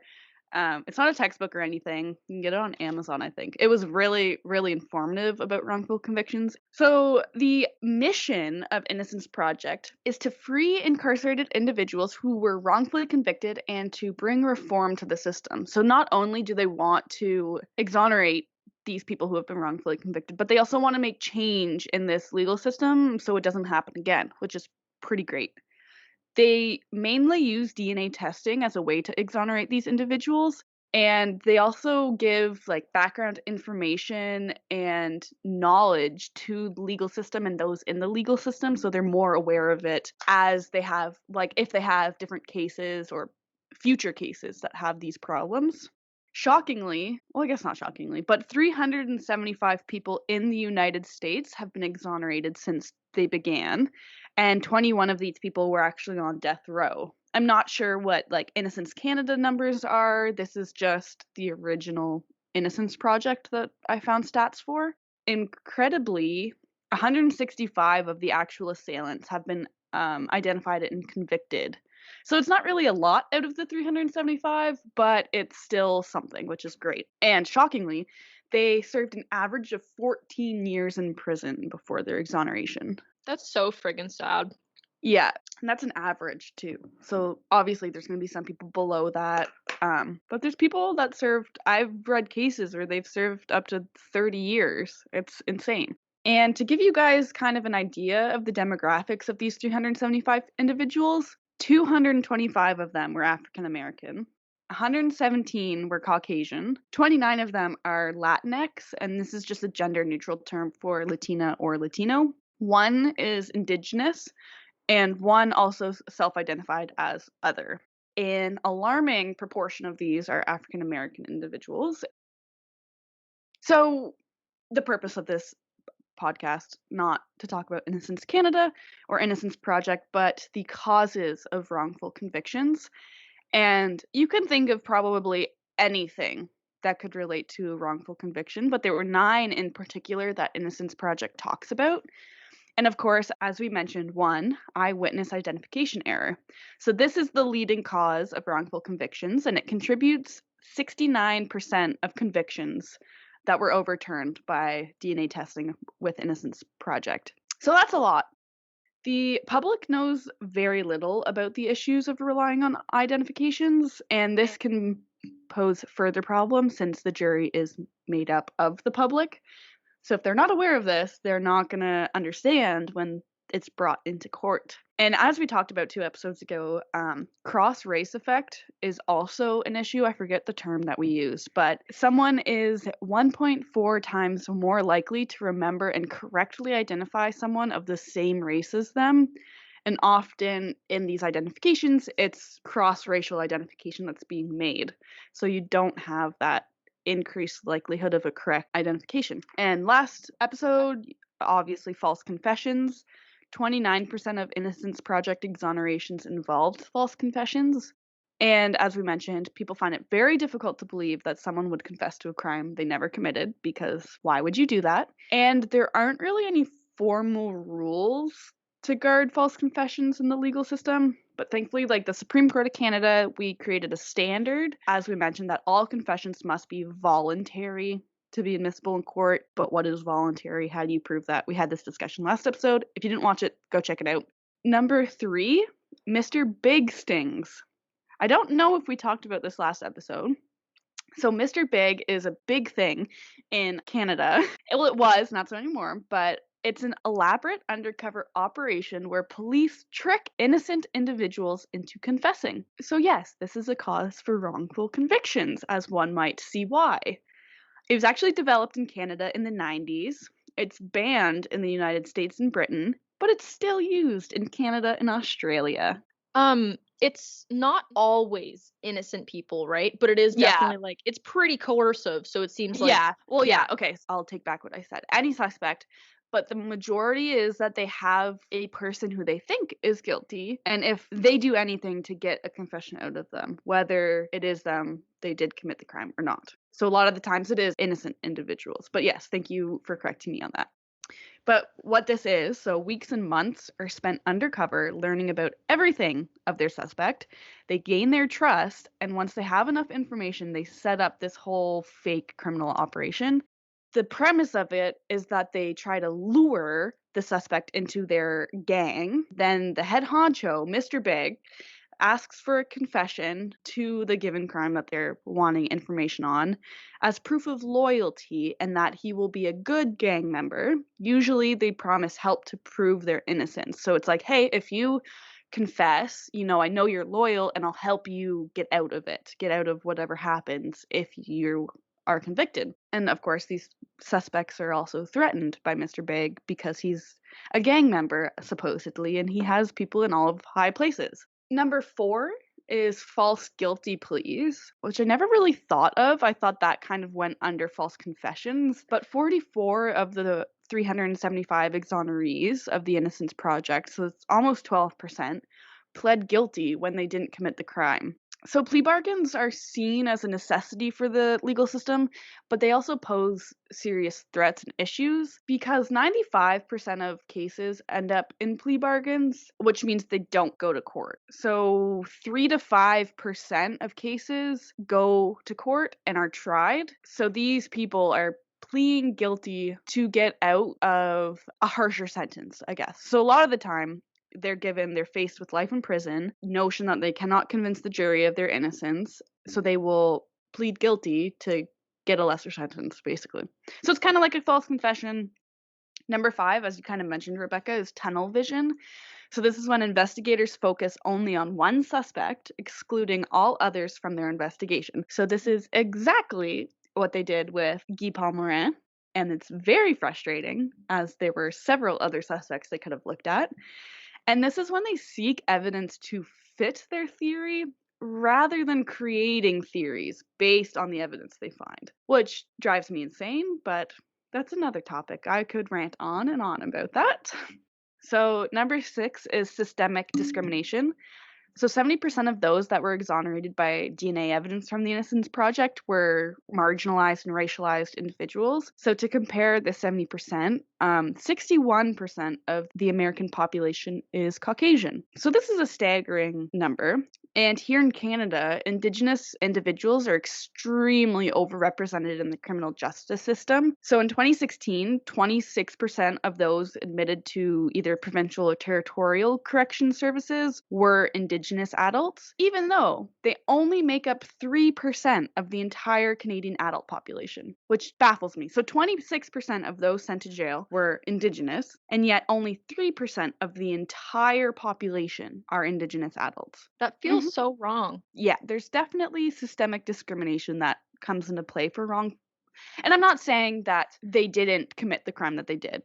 It's not a textbook or anything. You can get it on Amazon, I think. It was really, really informative about wrongful convictions. So, the mission of Innocence Project is to free incarcerated individuals who were wrongfully convicted and to bring reform to the system. So, not only do they want to exonerate these people who have been wrongfully convicted, but they also want to make change in this legal system so it doesn't happen again, which is pretty great. They mainly use DNA testing as a way to exonerate these individuals. And they also give like background information and knowledge to the legal system and those in the legal system. So they're more aware of it as they have, like, if they have different cases or future cases that have these problems. Shockingly, well, I guess not shockingly, but 375 people in the United States have been exonerated since they began, and 21 of these people were actually on death row. I'm not sure what like Innocence Canada numbers are. This is just the original Innocence Project that I found stats for. Incredibly, 165 of the actual assailants have been identified and convicted. So it's not really a lot out of the 375, but it's still something, which is great. And shockingly, they served an average of 14 years in prison before their exoneration. That's so friggin' sad. Yeah, and that's an average too. So obviously there's going to be some people below that. But there's people that I've read cases where they've served up to 30 years. It's insane. And to give you guys kind of an idea of the demographics of these 375 individuals, 225 of them were African American. 117 were Caucasian. 29 of them are Latinx, and this is just a gender neutral term for Latina or Latino. One is Indigenous, and one also self-identified as other. An alarming proportion of these are African American individuals. So, the purpose of this podcast, not to talk about Innocence Canada or Innocence Project, but the causes of wrongful convictions. And you can think of probably anything that could relate to a wrongful conviction, but there were 9 in particular that Innocence Project talks about. And of course, as we mentioned, 1, eyewitness identification error. So this is the leading cause of wrongful convictions, and it contributes 69% of convictions that were overturned by DNA testing with Innocence Project. So that's a lot. The public knows very little about the issues of relying on identifications, and this can pose further problems since the jury is made up of the public. So if they're not aware of this, they're not going to understand when it's brought into court. And as we talked about 2 episodes ago, cross-race effect is also an issue. I forget the term that we use, but someone is 1.4 times more likely to remember and correctly identify someone of the same race as them. And often in these identifications, it's cross-racial identification that's being made. So you don't have that increased likelihood of a correct identification. And last episode, obviously false confessions. 29% of Innocence Project exonerations involved false confessions. And as we mentioned, people find it very difficult to believe that someone would confess to a crime they never committed, because why would you do that? And there aren't really any formal rules to guard false confessions in the legal system. But thankfully, like the Supreme Court of Canada, we created a standard, as we mentioned, that all confessions must be voluntary to be admissible in court. But what is voluntary? How do you prove that? We had this discussion last episode. If you didn't watch it, go check it out. Number 3, Mr. Big stings. I don't know if we talked about this last episode. So Mr. Big is a big thing in Canada. Well, it was, not so anymore, but it's an elaborate undercover operation where police trick innocent individuals into confessing. So yes, this is a cause for wrongful convictions, as one might see why. It was actually developed in Canada in the 90s. It's banned in the United States and Britain, but it's still used in Canada and Australia. It's not always innocent people, right? But it is Yeah. definitely like it's pretty coercive, so it seems like Yeah. Well, yeah. Okay. So I'll take back what I said. Any suspect, but the majority is that they have a person who they think is guilty, and if they do anything to get a confession out of them, whether it is them, they did commit the crime or not. So a lot of the times it is innocent individuals. But yes, thank you for correcting me on that. But what this is, so weeks and months are spent undercover learning about everything of their suspect. They gain their trust, and once they have enough information, they set up this whole fake criminal operation. The premise of it is that they try to lure the suspect into their gang. Then the head honcho, Mr. Big, asks for a confession to the given crime that they're wanting information on as proof of loyalty and that he will be a good gang member. Usually they promise help to prove their innocence. So it's like, hey, if you confess, I know you're loyal and I'll help you get out of it, get out of whatever happens if you are convicted. And of course, these suspects are also threatened by Mr. Big because he's a gang member, supposedly, and he has people in all of high places. Number 4 is false guilty pleas, which I never really thought of. I thought that kind of went under false confessions, but 44 of the 375 exonerees of the Innocence Project, so it's almost 12%, pled guilty when they didn't commit the crime. So plea bargains are seen as a necessity for the legal system, but they also pose serious threats and issues because 95% of cases end up in plea bargains, which means they don't go to court. So 3 to 5% of cases go to court and are tried. So these people are pleading guilty to get out of a harsher sentence, I guess. So a lot of the time, they're faced with life in prison, notion that they cannot convince the jury of their innocence, so they will plead guilty to get a lesser sentence, basically. So it's kind of like a false confession. Number 5, as you kind of mentioned, Rebecca, is tunnel vision. So this is when investigators focus only on one suspect, excluding all others from their investigation. So this is exactly what they did with Guy Paul Morin, and it's very frustrating, as there were several other suspects they could have looked at. And this is when they seek evidence to fit their theory rather than creating theories based on the evidence they find, which drives me insane, but that's another topic. I could rant on and on about that. So number 6 is systemic discrimination. So 70% of those that were exonerated by DNA evidence from the Innocence Project were marginalized and racialized individuals. So to compare the 70%, 61% of the American population is Caucasian. So this is a staggering number. And here in Canada, Indigenous individuals are extremely overrepresented in the criminal justice system. So in 2016, 26% of those admitted to either provincial or territorial correction services were Indigenous adults, even though they only make up 3% of the entire Canadian adult population, which baffles me. So 26% of those sent to jail were Indigenous, and yet only 3% of the entire population are Indigenous adults. That feels so wrong. Yeah, there's definitely systemic discrimination that comes into play for wrong. And I'm not saying that they didn't commit the crime that they did.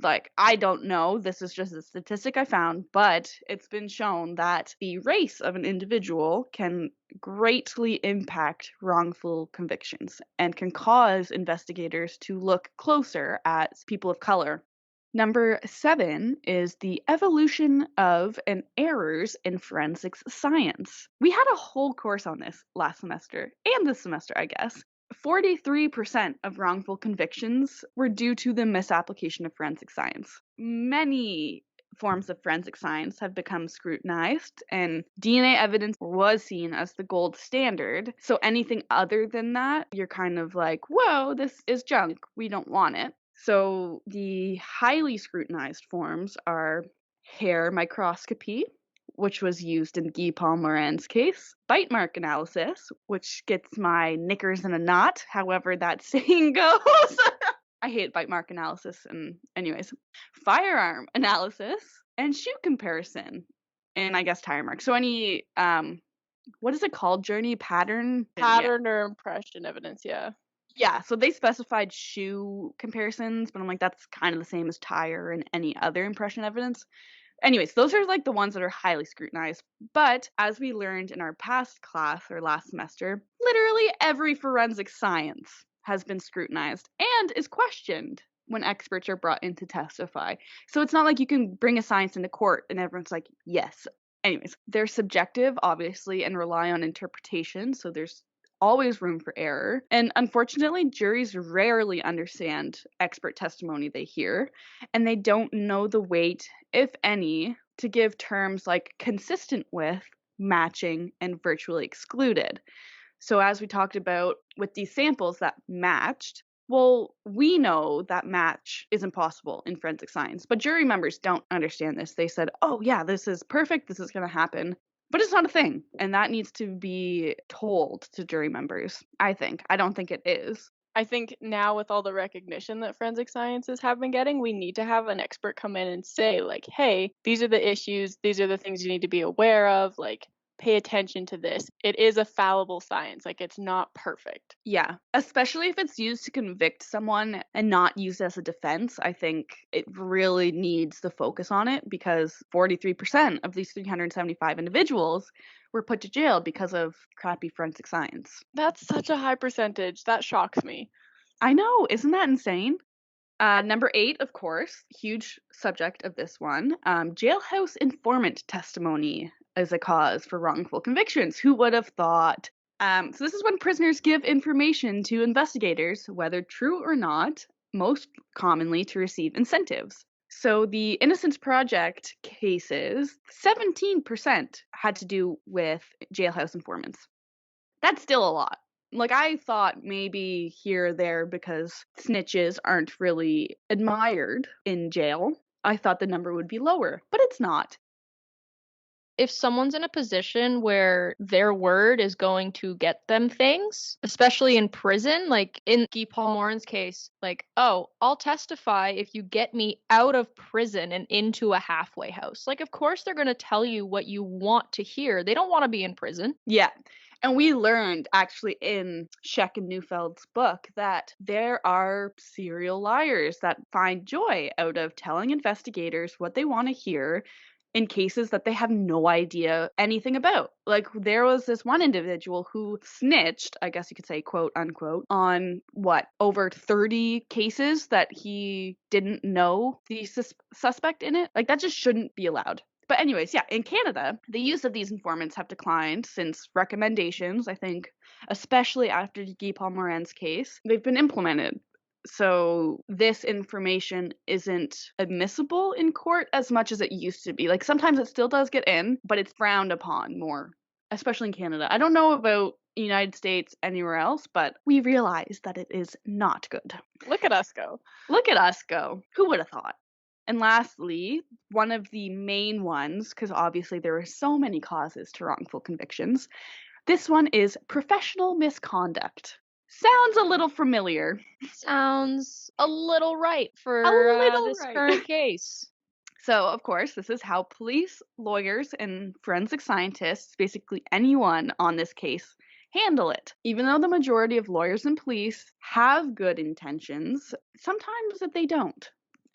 like, I don't know, this is just a statistic I found, but it's been shown that the race of an individual can greatly impact wrongful convictions and can cause investigators to look closer at people of color. Number 7 is the evolution of and errors in forensics science. We had a whole course on this last semester, and this semester, I guess. 43% of wrongful convictions were due to the misapplication of forensic science. Many forms of forensic science have become scrutinized, and DNA evidence was seen as the gold standard. So anything other than that, you're kind of like, whoa, this is junk. We don't want it. So the highly scrutinized forms are hair microscopy, which was used in Guy Paul Morin's case, bite mark analysis, which gets my knickers in a knot, however that saying goes. I hate bite mark analysis, and anyways, firearm analysis, and shoe comparison, and I guess tire mark. So any, what is it called, Journey? Pattern or impression evidence, yeah. Yeah, so they specified shoe comparisons, but I'm like, that's kind of the same as tire and any other impression evidence. Anyways, those are like the ones that are highly scrutinized. But as we learned in our past class or last semester, literally every forensic science has been scrutinized and is questioned when experts are brought in to testify. So it's not like you can bring a science into court and everyone's like, yes. Anyways, they're subjective, obviously, and rely on interpretation. So there's always room for error. And unfortunately, juries rarely understand expert testimony they hear, and they don't know the weight, if any, to give terms like consistent with, matching, and virtually excluded. So as we talked about with these samples that matched, well, we know that match is impossible in forensic science, but jury members don't understand this. They said, oh yeah, this is perfect, this is going to happen. But it's not a thing, and that needs to be told to jury members, I think. I don't think it is. I think now with all the recognition that forensic sciences have been getting, we need to have an expert come in and say, like, hey, these are the issues, these are the things you need to be aware of, like, pay attention to this. It is a fallible science. Like, it's not perfect. Yeah, especially if it's used to convict someone and not used as a defense. I think it really needs the focus on it, because 43% of these 375 individuals were put to jail because of crappy forensic science. That's such a high percentage. That shocks me. I know, isn't that insane? Number 8, of course, huge subject of this one, jailhouse informant testimony as a cause for wrongful convictions. Who would have thought? So this is when prisoners give information to investigators, whether true or not, most commonly to receive incentives. So the Innocence Project cases, 17% had to do with jailhouse informants. That's still a lot. Like, I thought maybe here or there, because snitches aren't really admired in jail, I thought the number would be lower, but it's not. If someone's in a position where their word is going to get them things, especially in prison, like in Guy Paul Morin's case, like, oh, I'll testify if you get me out of prison and into a halfway house. Like, of course they're going to tell you what you want to hear. They don't want to be in prison. Yeah. And we learned actually in Scheck and Neufeld's book that there are serial liars that find joy out of telling investigators what they want to hear in cases that they have no idea anything about. Like, there was this one individual who snitched, I guess you could say, quote unquote, on over 30 cases that he didn't know the suspect in it. Like, that just shouldn't be allowed. But anyways, yeah, in Canada, the use of these informants have declined since recommendations, I think, especially after Guy Paul Morin's case, they've been implemented. So this information isn't admissible in court as much as it used to be. Like, sometimes it still does get in, but it's frowned upon more, especially in Canada. I don't know about the United States anywhere else, but we realize that it is not good. Look at us go. Look at us go. Who would have thought? And lastly, one of the main ones, because obviously there are so many causes to wrongful convictions, this one is professional misconduct. Sounds a little familiar. Sounds a little right for this current case. So, of course, this is how police, lawyers, and forensic scientists, basically anyone on this case, handle it. Even though the majority of lawyers and police have good intentions, sometimes they don't.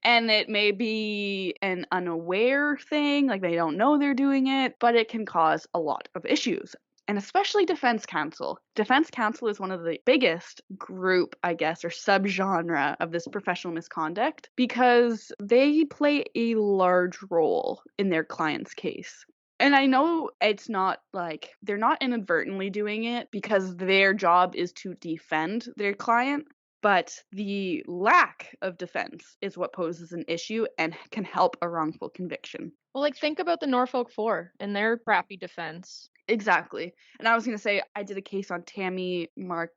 And it may be an unaware thing, like they don't know they're doing it, but it can cause a lot of issues. And especially defense counsel. Defense counsel is one of the biggest group, I guess, or subgenre of this professional misconduct because they play a large role in their client's case. And I know it's not like they're not inadvertently doing it because their job is to defend their client, but the lack of defense is what poses an issue and can help a wrongful conviction. Well, like, think about the Norfolk Four and their crappy defense. Exactly. And I was going to say, I did a case on Tammy Marquette.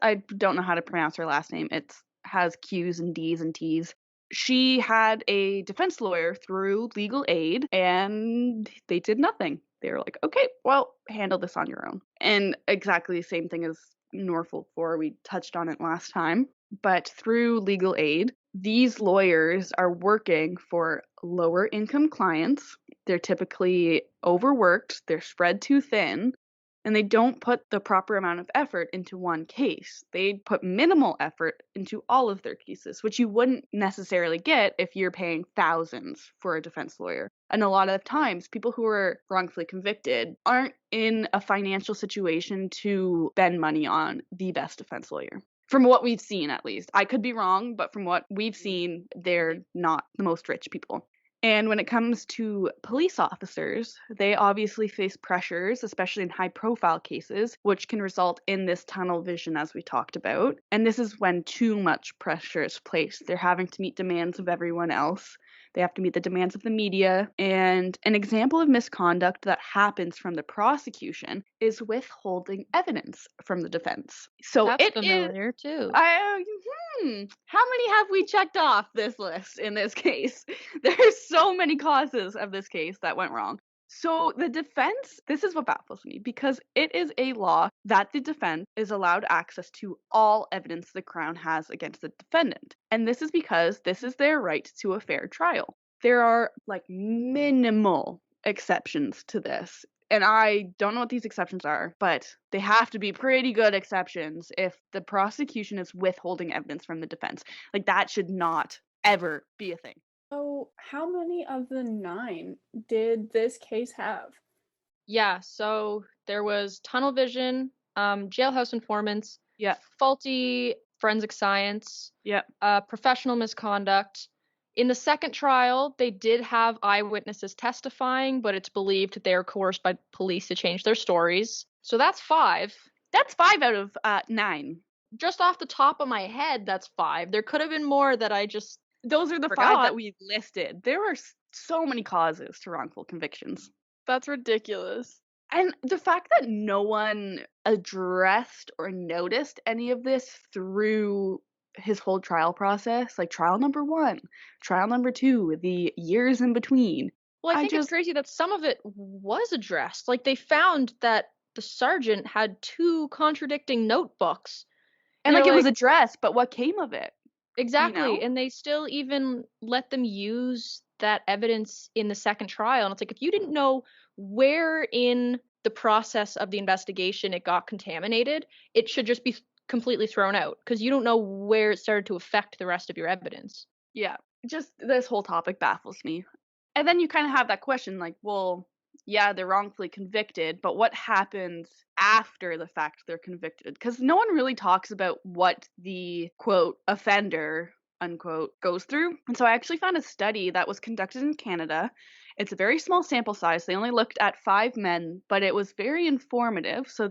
I don't know how to pronounce her last name. It has Q's and D's and T's. She had a defense lawyer through legal aid, and they did nothing. They were like, okay, well, handle this on your own. And exactly the same thing as Norfolk 4. We touched on it last time. But through legal aid, these lawyers are working for lower income clients. They're typically overworked, they're spread too thin, and they don't put the proper amount of effort into one case. They put minimal effort into all of their cases, which you wouldn't necessarily get if you're paying thousands for a defense lawyer. And a lot of times, people who are wrongfully convicted aren't in a financial situation to spend money on the best defense lawyer. From what we've seen, at least. I could be wrong, but from what we've seen, they're not the most rich people. And when it comes to police officers, they obviously face pressures, especially in high profile cases, which can result in this tunnel vision as we talked about. And this is when too much pressure is placed. They're having to meet demands of everyone else. They have to meet the demands of the media. And an example of misconduct that happens from the prosecution is withholding evidence from the defense. So That's familiar too. How many have we checked off this list in this case? There's so many causes of this case that went wrong. So the defense, this is what baffles me, because it is a law that the defense is allowed access to all evidence the Crown has against the defendant. And this is because this is their right to a fair trial. There are like minimal exceptions to this. And I don't know what these exceptions are, but they have to be pretty good exceptions if the prosecution is withholding evidence from the defense. Like, that should not ever be a thing. So, how many of the 9 did this case have? Yeah, so there was tunnel vision, jailhouse informants, Yeah. faulty forensic science, Yeah. professional misconduct. In the second trial, they did have eyewitnesses testifying, but it's believed they were coerced by police to change their stories. So that's 5. That's 5 out of 9. Just off the top of my head, that's 5. There could have been more that I just Those are the 5 forgot. that we listed. There are so many causes to wrongful convictions. That's ridiculous. And the fact that no one addressed or noticed any of this through his whole trial process, like trial number 1, trial number 2, the years in between. Well, I think it's crazy that some of it was addressed. Like, they found that the sergeant had 2 contradicting notebooks. And like they're it was addressed, but what came of it? Exactly. know? And they still even let them use that evidence in the second trial. And it's like, if you didn't know where in the process of the investigation it got contaminated, it should just be completely thrown out because you don't know where it started to affect the rest of your evidence. Yeah, just this whole topic baffles me. And then you kind of have that question like, well, yeah, they're wrongfully convicted, but what happens after the fact they're convicted? Because no one really talks about what the, quote, offender, unquote, goes through. And so I actually found a study that was conducted in Canada. It's a very small sample size. They only looked at 5 men, but it was very informative. So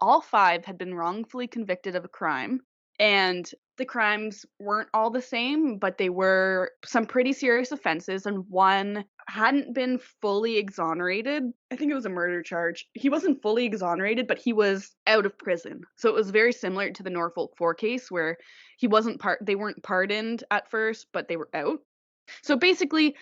all 5 had been wrongfully convicted of a crime. And the crimes weren't all the same, but they were some pretty serious offenses, and one hadn't been fully exonerated. I think it was a murder charge. He wasn't fully exonerated, but he was out of prison. So it was very similar to the Norfolk 4 case where they weren't pardoned at first, but they were out. So basically,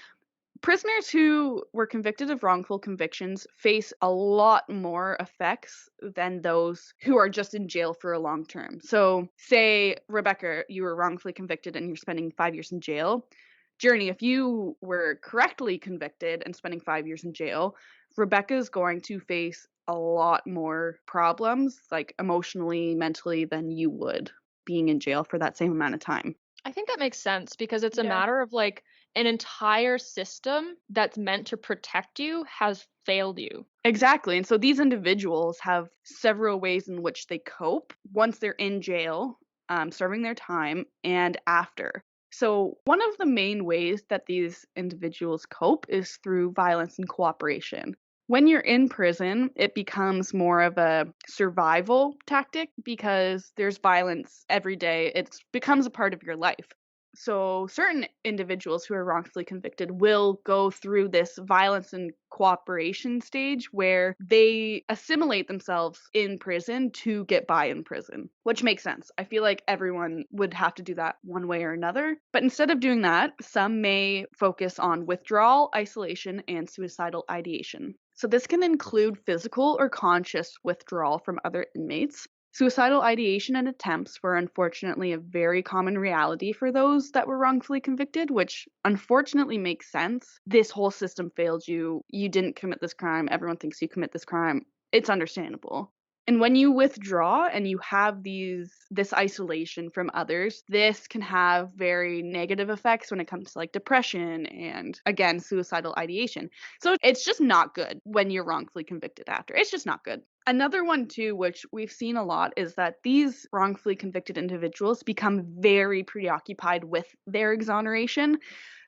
prisoners who were convicted of wrongful convictions face a lot more effects than those who are just in jail for a long term. So say, Rebecca, you were wrongfully convicted and you're spending 5 years in jail. Journey, if you were correctly convicted and spending 5 years in jail, Rebecca's going to face a lot more problems, like emotionally, mentally, than you would being in jail for that same amount of time. I think that makes sense because it's a Yeah. matter of like an entire system that's meant to protect you has failed you. Exactly. And so these individuals have several ways in which they cope once they're in jail, serving their time, and after. So, one of the main ways that these individuals cope is through violence and cooperation. When you're in prison, it becomes more of a survival tactic because there's violence every day. It becomes a part of your life. So, certain individuals who are wrongfully convicted will go through this violence and cooperation stage where they assimilate themselves in prison to get by in prison, which makes sense. I feel like everyone would have to do that one way or another. But instead of doing that, some may focus on withdrawal, isolation, and suicidal ideation. So, this can include physical or conscious withdrawal from other inmates. Suicidal ideation and attempts were unfortunately a very common reality for those that were wrongfully convicted, which unfortunately makes sense. This whole system failed you. You didn't commit this crime. Everyone thinks you commit this crime. It's understandable. And when you withdraw and you have this isolation from others, this can have very negative effects when it comes to like depression and again suicidal ideation. So it's just not good when you're wrongfully convicted after. It's just not good. Another one too, which we've seen a lot, is that these wrongfully convicted individuals become very preoccupied with their exoneration.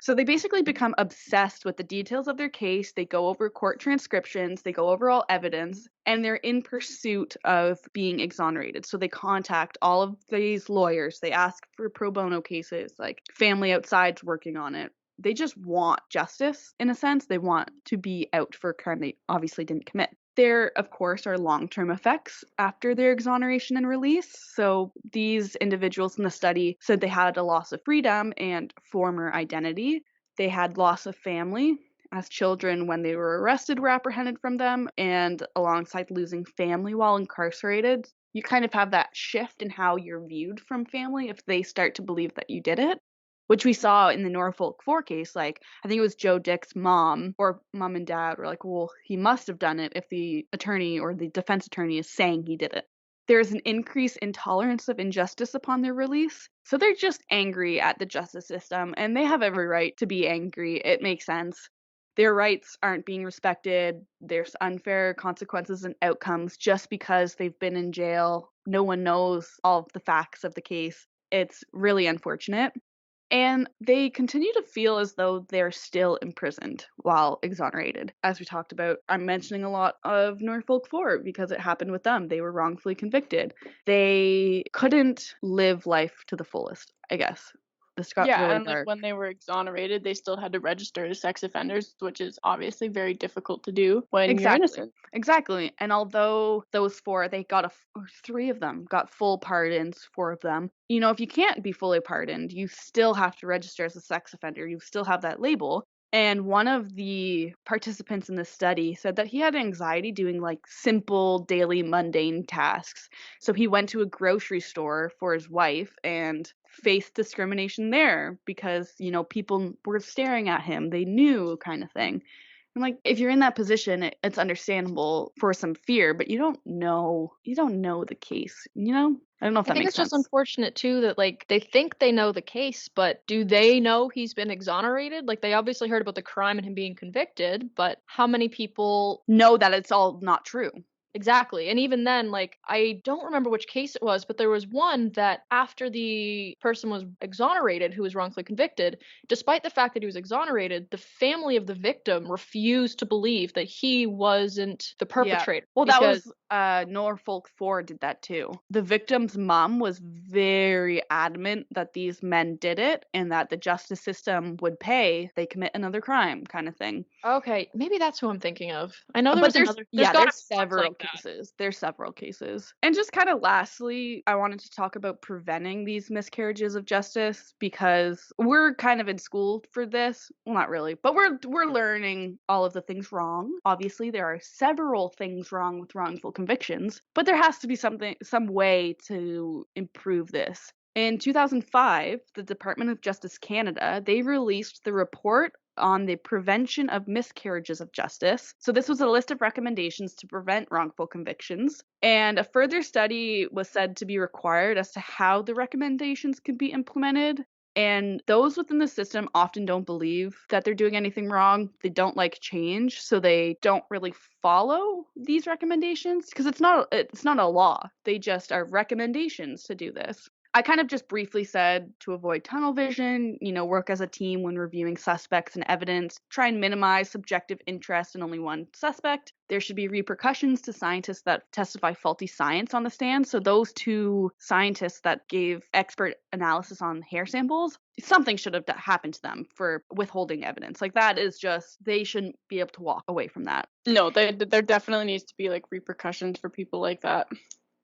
So they basically become obsessed with the details of their case. They go over court transcriptions, they go over all evidence, and they're in pursuit of being exonerated. So they contact all of these lawyers. They ask for pro bono cases, like Family Outside's working on it. They just want justice, in a sense. They want to be out for a crime they obviously didn't commit. There, of course, are long-term effects after their exoneration and release. So these individuals in the study said they had a loss of freedom and former identity. They had loss of family, as children when they were arrested were apprehended from them, and alongside losing family while incarcerated. You kind of have that shift in how you're viewed from family if they start to believe that you did it, which we saw in the Norfolk 4 case. Like, I think it was Joe Dick's mom or mom and dad were like, well, he must have done it if the attorney or the defense attorney is saying he did it. There's an increase in tolerance of injustice upon their release. So they're just angry at the justice system, and they have every right to be angry. It makes sense. Their rights aren't being respected. There's unfair consequences and outcomes just because they've been in jail. No one knows all of the facts of the case. It's really unfortunate. And they continue to feel as though they're still imprisoned while exonerated. As we talked about, I'm mentioning a lot of Norfolk 4 because it happened with them. They were wrongfully convicted. They couldn't live life to the fullest, I guess. This got Yeah, really and like dark. when they were exonerated, they still had to register as sex offenders, which is obviously very difficult to do when you're innocent. Exactly. And although those 4, they got or 3 of them got full pardons, 4 of them. You know, if you can't be fully pardoned, you still have to register as a sex offender. You still have that label. And one of the participants in this study said that he had anxiety doing like simple daily mundane tasks. So he went to a grocery store for his wife and faced discrimination there because, you know, people were staring at him. They knew, kind of thing. And like, if you're in that position, it's understandable for some fear, but you don't know the case, you know? I don't know if I that think makes it's just sense. unfortunate too that like they think they know the case, but do they know he's been exonerated? Like they obviously heard about the crime and him being convicted, but how many people Know that it's all not true. Exactly. And even then, like, I don't remember which case it was, but there was one that after the person was exonerated who was wrongfully convicted, despite the fact that he was exonerated, the family of the victim refused to believe that he wasn't the perpetrator. Well, that was Norfolk 4 did that too. The victim's mom was very adamant that these men did it and that the justice system would pay. They commit another crime, kind of thing. Okay, maybe that's who I'm thinking of. I know But there's several cases. There's several cases. And just kind of lastly, I wanted to talk about preventing these miscarriages of justice because we're kind of in school for this. Well, not really, but we're learning all of the things wrong. Obviously, there are several things wrong with wrongful convictions, but there has to be some way to improve this. In 2005, the Department of Justice Canada, they released the report on the prevention of miscarriages of justice. So this was a list of recommendations to prevent wrongful convictions, and a further study was said to be required as to how the recommendations could be implemented. And those within the system often don't believe that they're doing anything wrong. They don't like change, so they don't really follow these recommendations because it's not a law. They just are recommendations to do this. I kind of just briefly said to avoid tunnel vision, work as a team when reviewing suspects and evidence, try and minimize subjective interest in only one suspect. There should be repercussions to scientists that testify faulty science on the stand. So those two scientists that gave expert analysis on hair samples, something should have happened to them for withholding evidence. Like that is just, they shouldn't be able to walk away from that. No, there definitely needs to be like repercussions for people like that.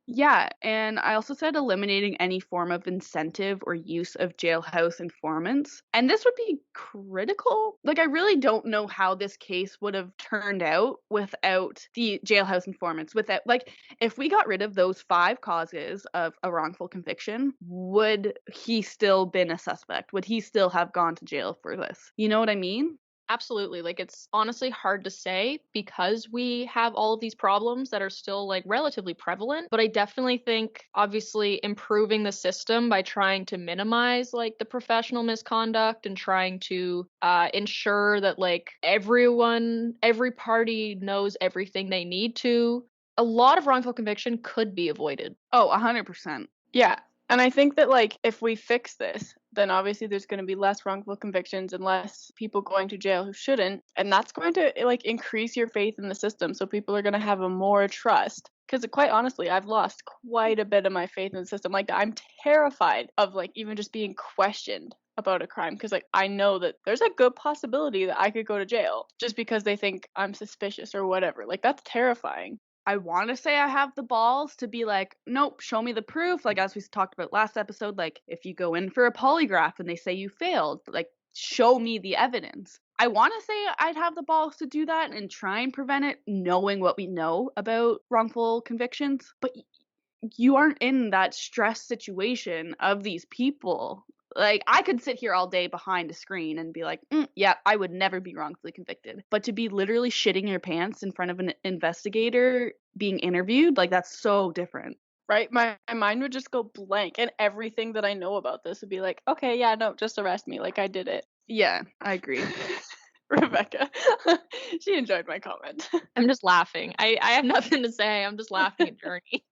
Yeah, and I also said eliminating any form of incentive or use of jailhouse informants. And this would be critical. Like, I really don't know how this case would have turned out without the jailhouse informants. Without, like, if we got rid of those 5 causes of a wrongful conviction, would he still been a suspect? Would he still have gone to jail for this? You know what I mean? Absolutely. Like, it's honestly hard to say because we have all of these problems that are still like relatively prevalent. But I definitely think obviously improving the system by trying to minimize like the professional misconduct and trying to ensure that like every party knows everything they need to. A lot of wrongful conviction could be avoided. Oh, 100%. Yeah. And I think that like if we fix this, then obviously there's going to be less wrongful convictions and less people going to jail who shouldn't, and that's going to like increase your faith in the system, so people are going to have a more trust. Because quite honestly, I've lost quite a bit of my faith in the system. Like, I'm terrified of like even just being questioned about a crime, because like I know that there's a good possibility that I could go to jail just because they think I'm suspicious or whatever. Like, that's terrifying. I want to say I have the balls to be like, nope, show me the proof. Like, as we talked about last episode, like, if you go in for a polygraph and they say you failed, like, show me the evidence. I want to say I'd have the balls to do that and try and prevent it, knowing what we know about wrongful convictions. But you aren't in that stress situation of these people. Like, I could sit here all day behind a screen and be like, yeah, I would never be wrongfully convicted. But to be literally shitting your pants in front of an investigator being interviewed, like, that's so different. Right? My mind would just go blank, and everything that I know about this would be like, okay, yeah, no, just arrest me. Like, I did it. Yeah, I agree. Rebecca, she enjoyed my comment. I'm just laughing. I have nothing to say. I'm just laughing at Journey.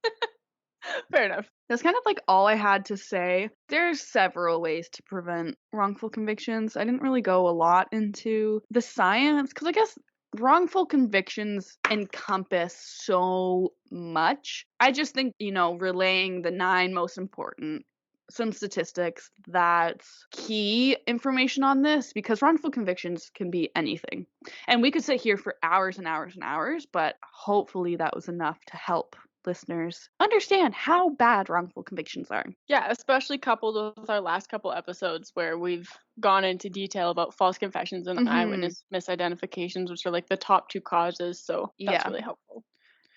Fair enough. That's kind of like all I had to say. There's several ways to prevent wrongful convictions. I didn't really go a lot into the science because I guess wrongful convictions encompass so much. I just think, relaying the 9 most important, some statistics, that's key information on this, because wrongful convictions can be anything. And we could sit here for hours and hours and hours, but hopefully that was enough to help listeners understand how bad wrongful convictions are. Yeah, especially coupled with our last couple episodes where we've gone into detail about false confessions and eyewitness misidentifications, which are like the top 2 causes. So that's really helpful.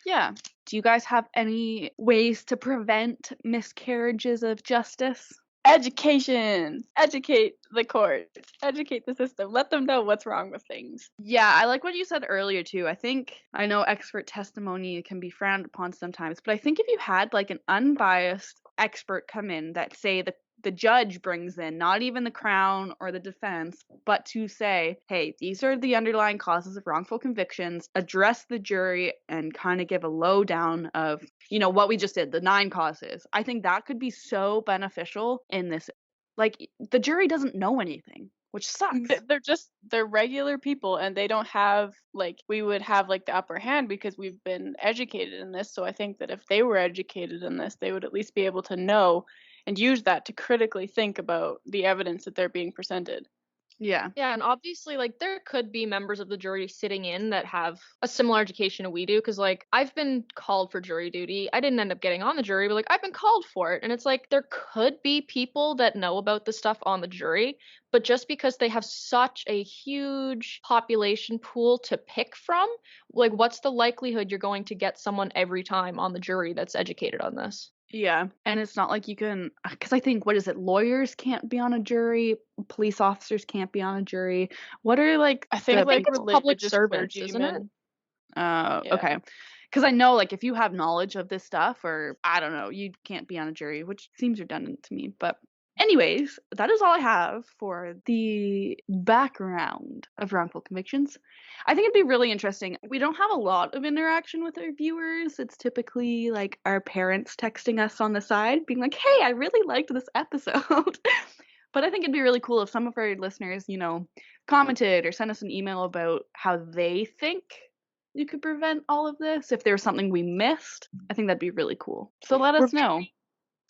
Yeah. Do you guys have any ways to prevent miscarriages of justice? Education. Educate the courts. Educate the system. Let them know what's wrong with things. Yeah, I like what you said earlier too. I know expert testimony can be frowned upon sometimes, but I think if you had like an unbiased expert come in that, say, the judge brings in, not even the Crown or the defense, but to say, hey, these are the underlying causes of wrongful convictions, address the jury and kind of give a lowdown of, what we just did, the 9 causes. I think that could be so beneficial in this. Like, the jury doesn't know anything, which sucks. They're regular people, and they don't have, like, we would have like the upper hand because we've been educated in this. So I think that if they were educated in this, they would at least be able to know and use that to critically think about the evidence that they're being presented. Yeah. Yeah, and obviously, like, there could be members of the jury sitting in that have a similar education to we do, because, like, I've been called for jury duty. I didn't end up getting on the jury, but, like, I've been called for it. And it's like, there could be people that know about the stuff on the jury, but just because they have such a huge population pool to pick from, like, what's the likelihood you're going to get someone every time on the jury that's educated on this? Yeah, and it's not like you can, because I think, what is it, lawyers can't be on a jury, police officers can't be on a jury. What are, like, I think like it's public servants, isn't it? Okay. Because I know, like, if you have knowledge of this stuff, or, I don't know, you can't be on a jury, which seems redundant to me, but Anyways, that is all I have for the background of wrongful convictions. I think it'd be really interesting. We don't have a lot of interaction with our viewers. It's typically like our parents texting us on the side, being like, hey, I really liked this episode. But I think it'd be really cool if some of our listeners, commented or sent us an email about how they think you could prevent all of this. If there was something we missed, I think that'd be really cool. So let us know.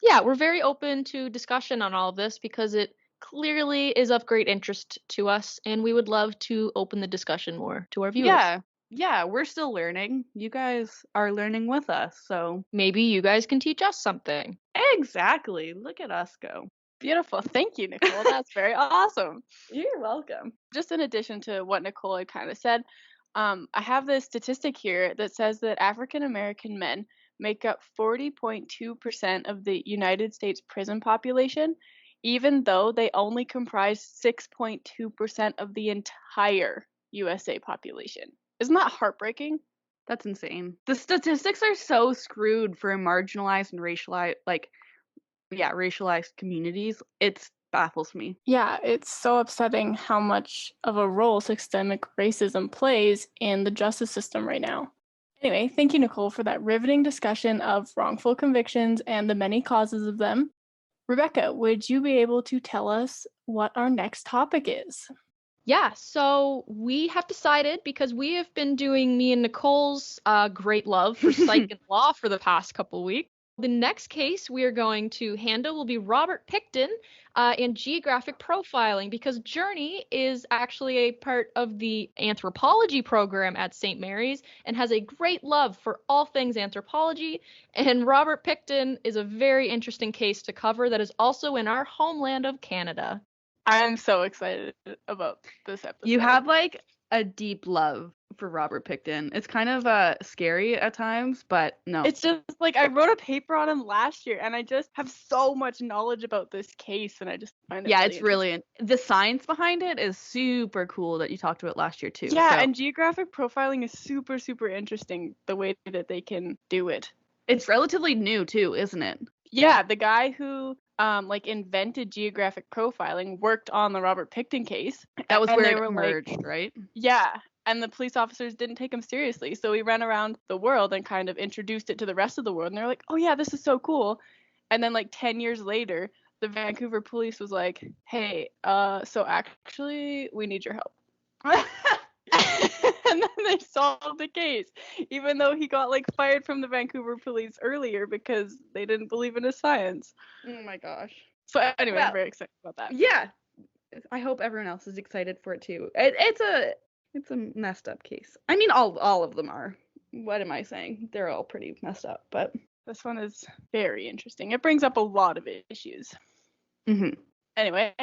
Yeah, we're very open to discussion on all of this because it clearly is of great interest to us, and we would love to open the discussion more to our viewers. Yeah, we're still learning. You guys are learning with us, so Maybe you guys can teach us something. exactly. Look at us go. Beautiful. Thank you, Nicole. That's very awesome. You're welcome. Just in addition to what Nicole had kind of said, I have this statistic here that says that African American men make up 40.2% of the United States prison population, even though they only comprise 6.2% of the entire USA population. Isn't that heartbreaking? That's insane. The statistics are so screwed for marginalized and racialized communities. It baffles me. Yeah, it's so upsetting how much of a role systemic racism plays in the justice system right now. Anyway, thank you, Nicole, for that riveting discussion of wrongful convictions and the many causes of them. Rebecca, would you be able to tell us what our next topic is? Yeah, so we have decided, because we have been doing me and Nicole's great love for psych and law for the past couple weeks. The next case we are going to handle will be Robert Pickton and geographic profiling, because Journey is actually a part of the anthropology program at St. Mary's and has a great love for all things anthropology. And Robert Pickton is a very interesting case to cover that is also in our homeland of Canada. I'm so excited about this episode. You have like a deep love for Robert Pickton. It's kind of scary at times, but no. It's just like I wrote a paper on him last year, and I just have so much knowledge about this case, and I just find it it's really the science behind it is super cool that you talked about last year too. Yeah, and geographic profiling is super, super interesting, the way that they can do it. It's relatively new too, isn't it? Yeah, the guy who invented geographic profiling worked on the Robert Pickton case. That was and where they it were emerged, right? Yeah, and the police officers didn't take him seriously, so he ran around the world and kind of introduced it to the rest of the world, and they're like, oh yeah, this is so cool. And then 10 years later, the Vancouver police was like, hey, so actually we need your help. And then they solved the case, even though he got fired from the Vancouver police earlier because they didn't believe in his science. Oh my gosh. So anyway, I'm very excited about that. Yeah, I hope everyone else is excited for it too. It's a messed up case. I mean, all of them are. What am I saying? They're all pretty messed up, but this one is very interesting. It brings up a lot of issues. Mm-hmm. Anyway,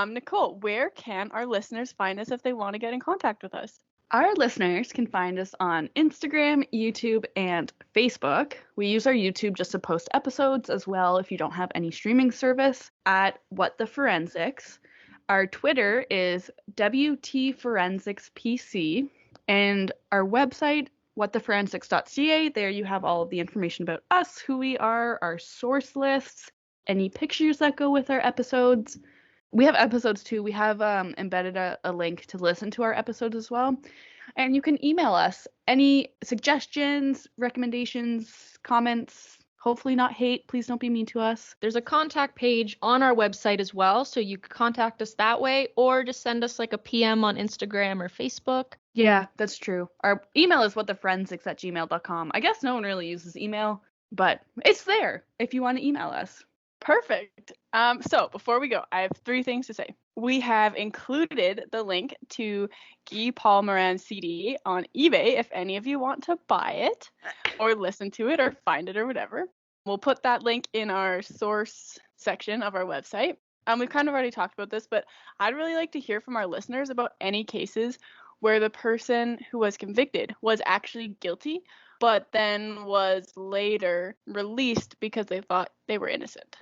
Nicole, where can our listeners find us if they want to get in contact with us? Our listeners can find us on Instagram, YouTube, and Facebook. We use our YouTube just to post episodes as well if you don't have any streaming service at What the Forensics. Our Twitter is WTForensicsPC, and our website, whattheforensics.ca. There you have all of the information about us, who we are, our source lists, any pictures that go with our episodes. We have episodes too. We have embedded a link to listen to our episodes as well. And you can email us any suggestions, recommendations, comments, hopefully not hate. Please don't be mean to us. There's a contact page on our website as well, so you can contact us that way, or just send us a PM on Instagram or Facebook. Yeah, that's true. Our email is whattheforensics@gmail.com. I guess no one really uses email, but it's there if you want to email us. Perfect. So before we go, I have 3 things to say. We have included the link to Guy Paul Morin's CD on eBay if any of you want to buy it or listen to it or find it or whatever. We'll put that link in our source section of our website. We've kind of already talked about this, but I'd really like to hear from our listeners about any cases where the person who was convicted was actually guilty, but then was later released because they thought they were innocent.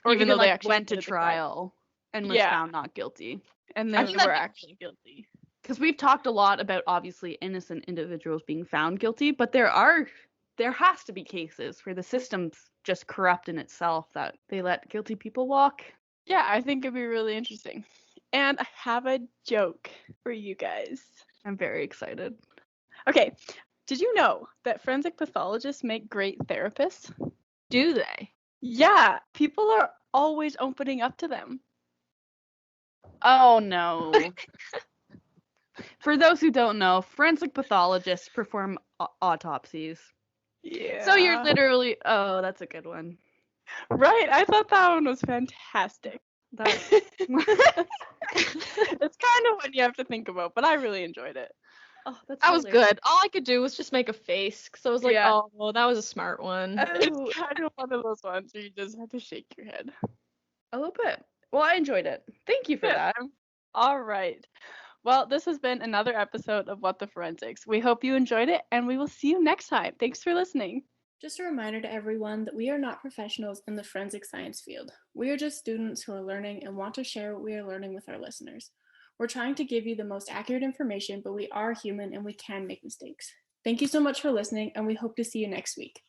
Or even though they actually went to trial and was found not guilty. And they were actually guilty. Because we've talked a lot about obviously innocent individuals being found guilty, but there has to be cases where the system's just corrupt in itself that they let guilty people walk. Yeah, I think it'd be really interesting. And I have a joke for you guys. I'm very excited. Okay, did you know that forensic pathologists make great therapists? Do they? Yeah, people are always opening up to them. Oh no. For those who don't know, forensic pathologists perform autopsies. Yeah. So you're literally, oh, that's a good one. right. I thought that one was fantastic. That It's kind of one you have to think about, but I really enjoyed it. Oh, that's That was hilarious. good. All I could do was just make a face because I was like, Yeah. oh, that was a smart one. Oh, It's kind of one of those ones where you just have to shake your head. a little bit. Well, I enjoyed it. Thank you for Good. that. All right. Well, this has been another episode of What the Forensics. We hope you enjoyed it, and we will see you next time. Thanks for listening. Just a reminder to everyone that we are not professionals in the forensic science field. We are just students who are learning and want to share what we are learning with our listeners. We're trying to give you the most accurate information, but we are human and we can make mistakes. Thank you so much for listening, and we hope to see you next week.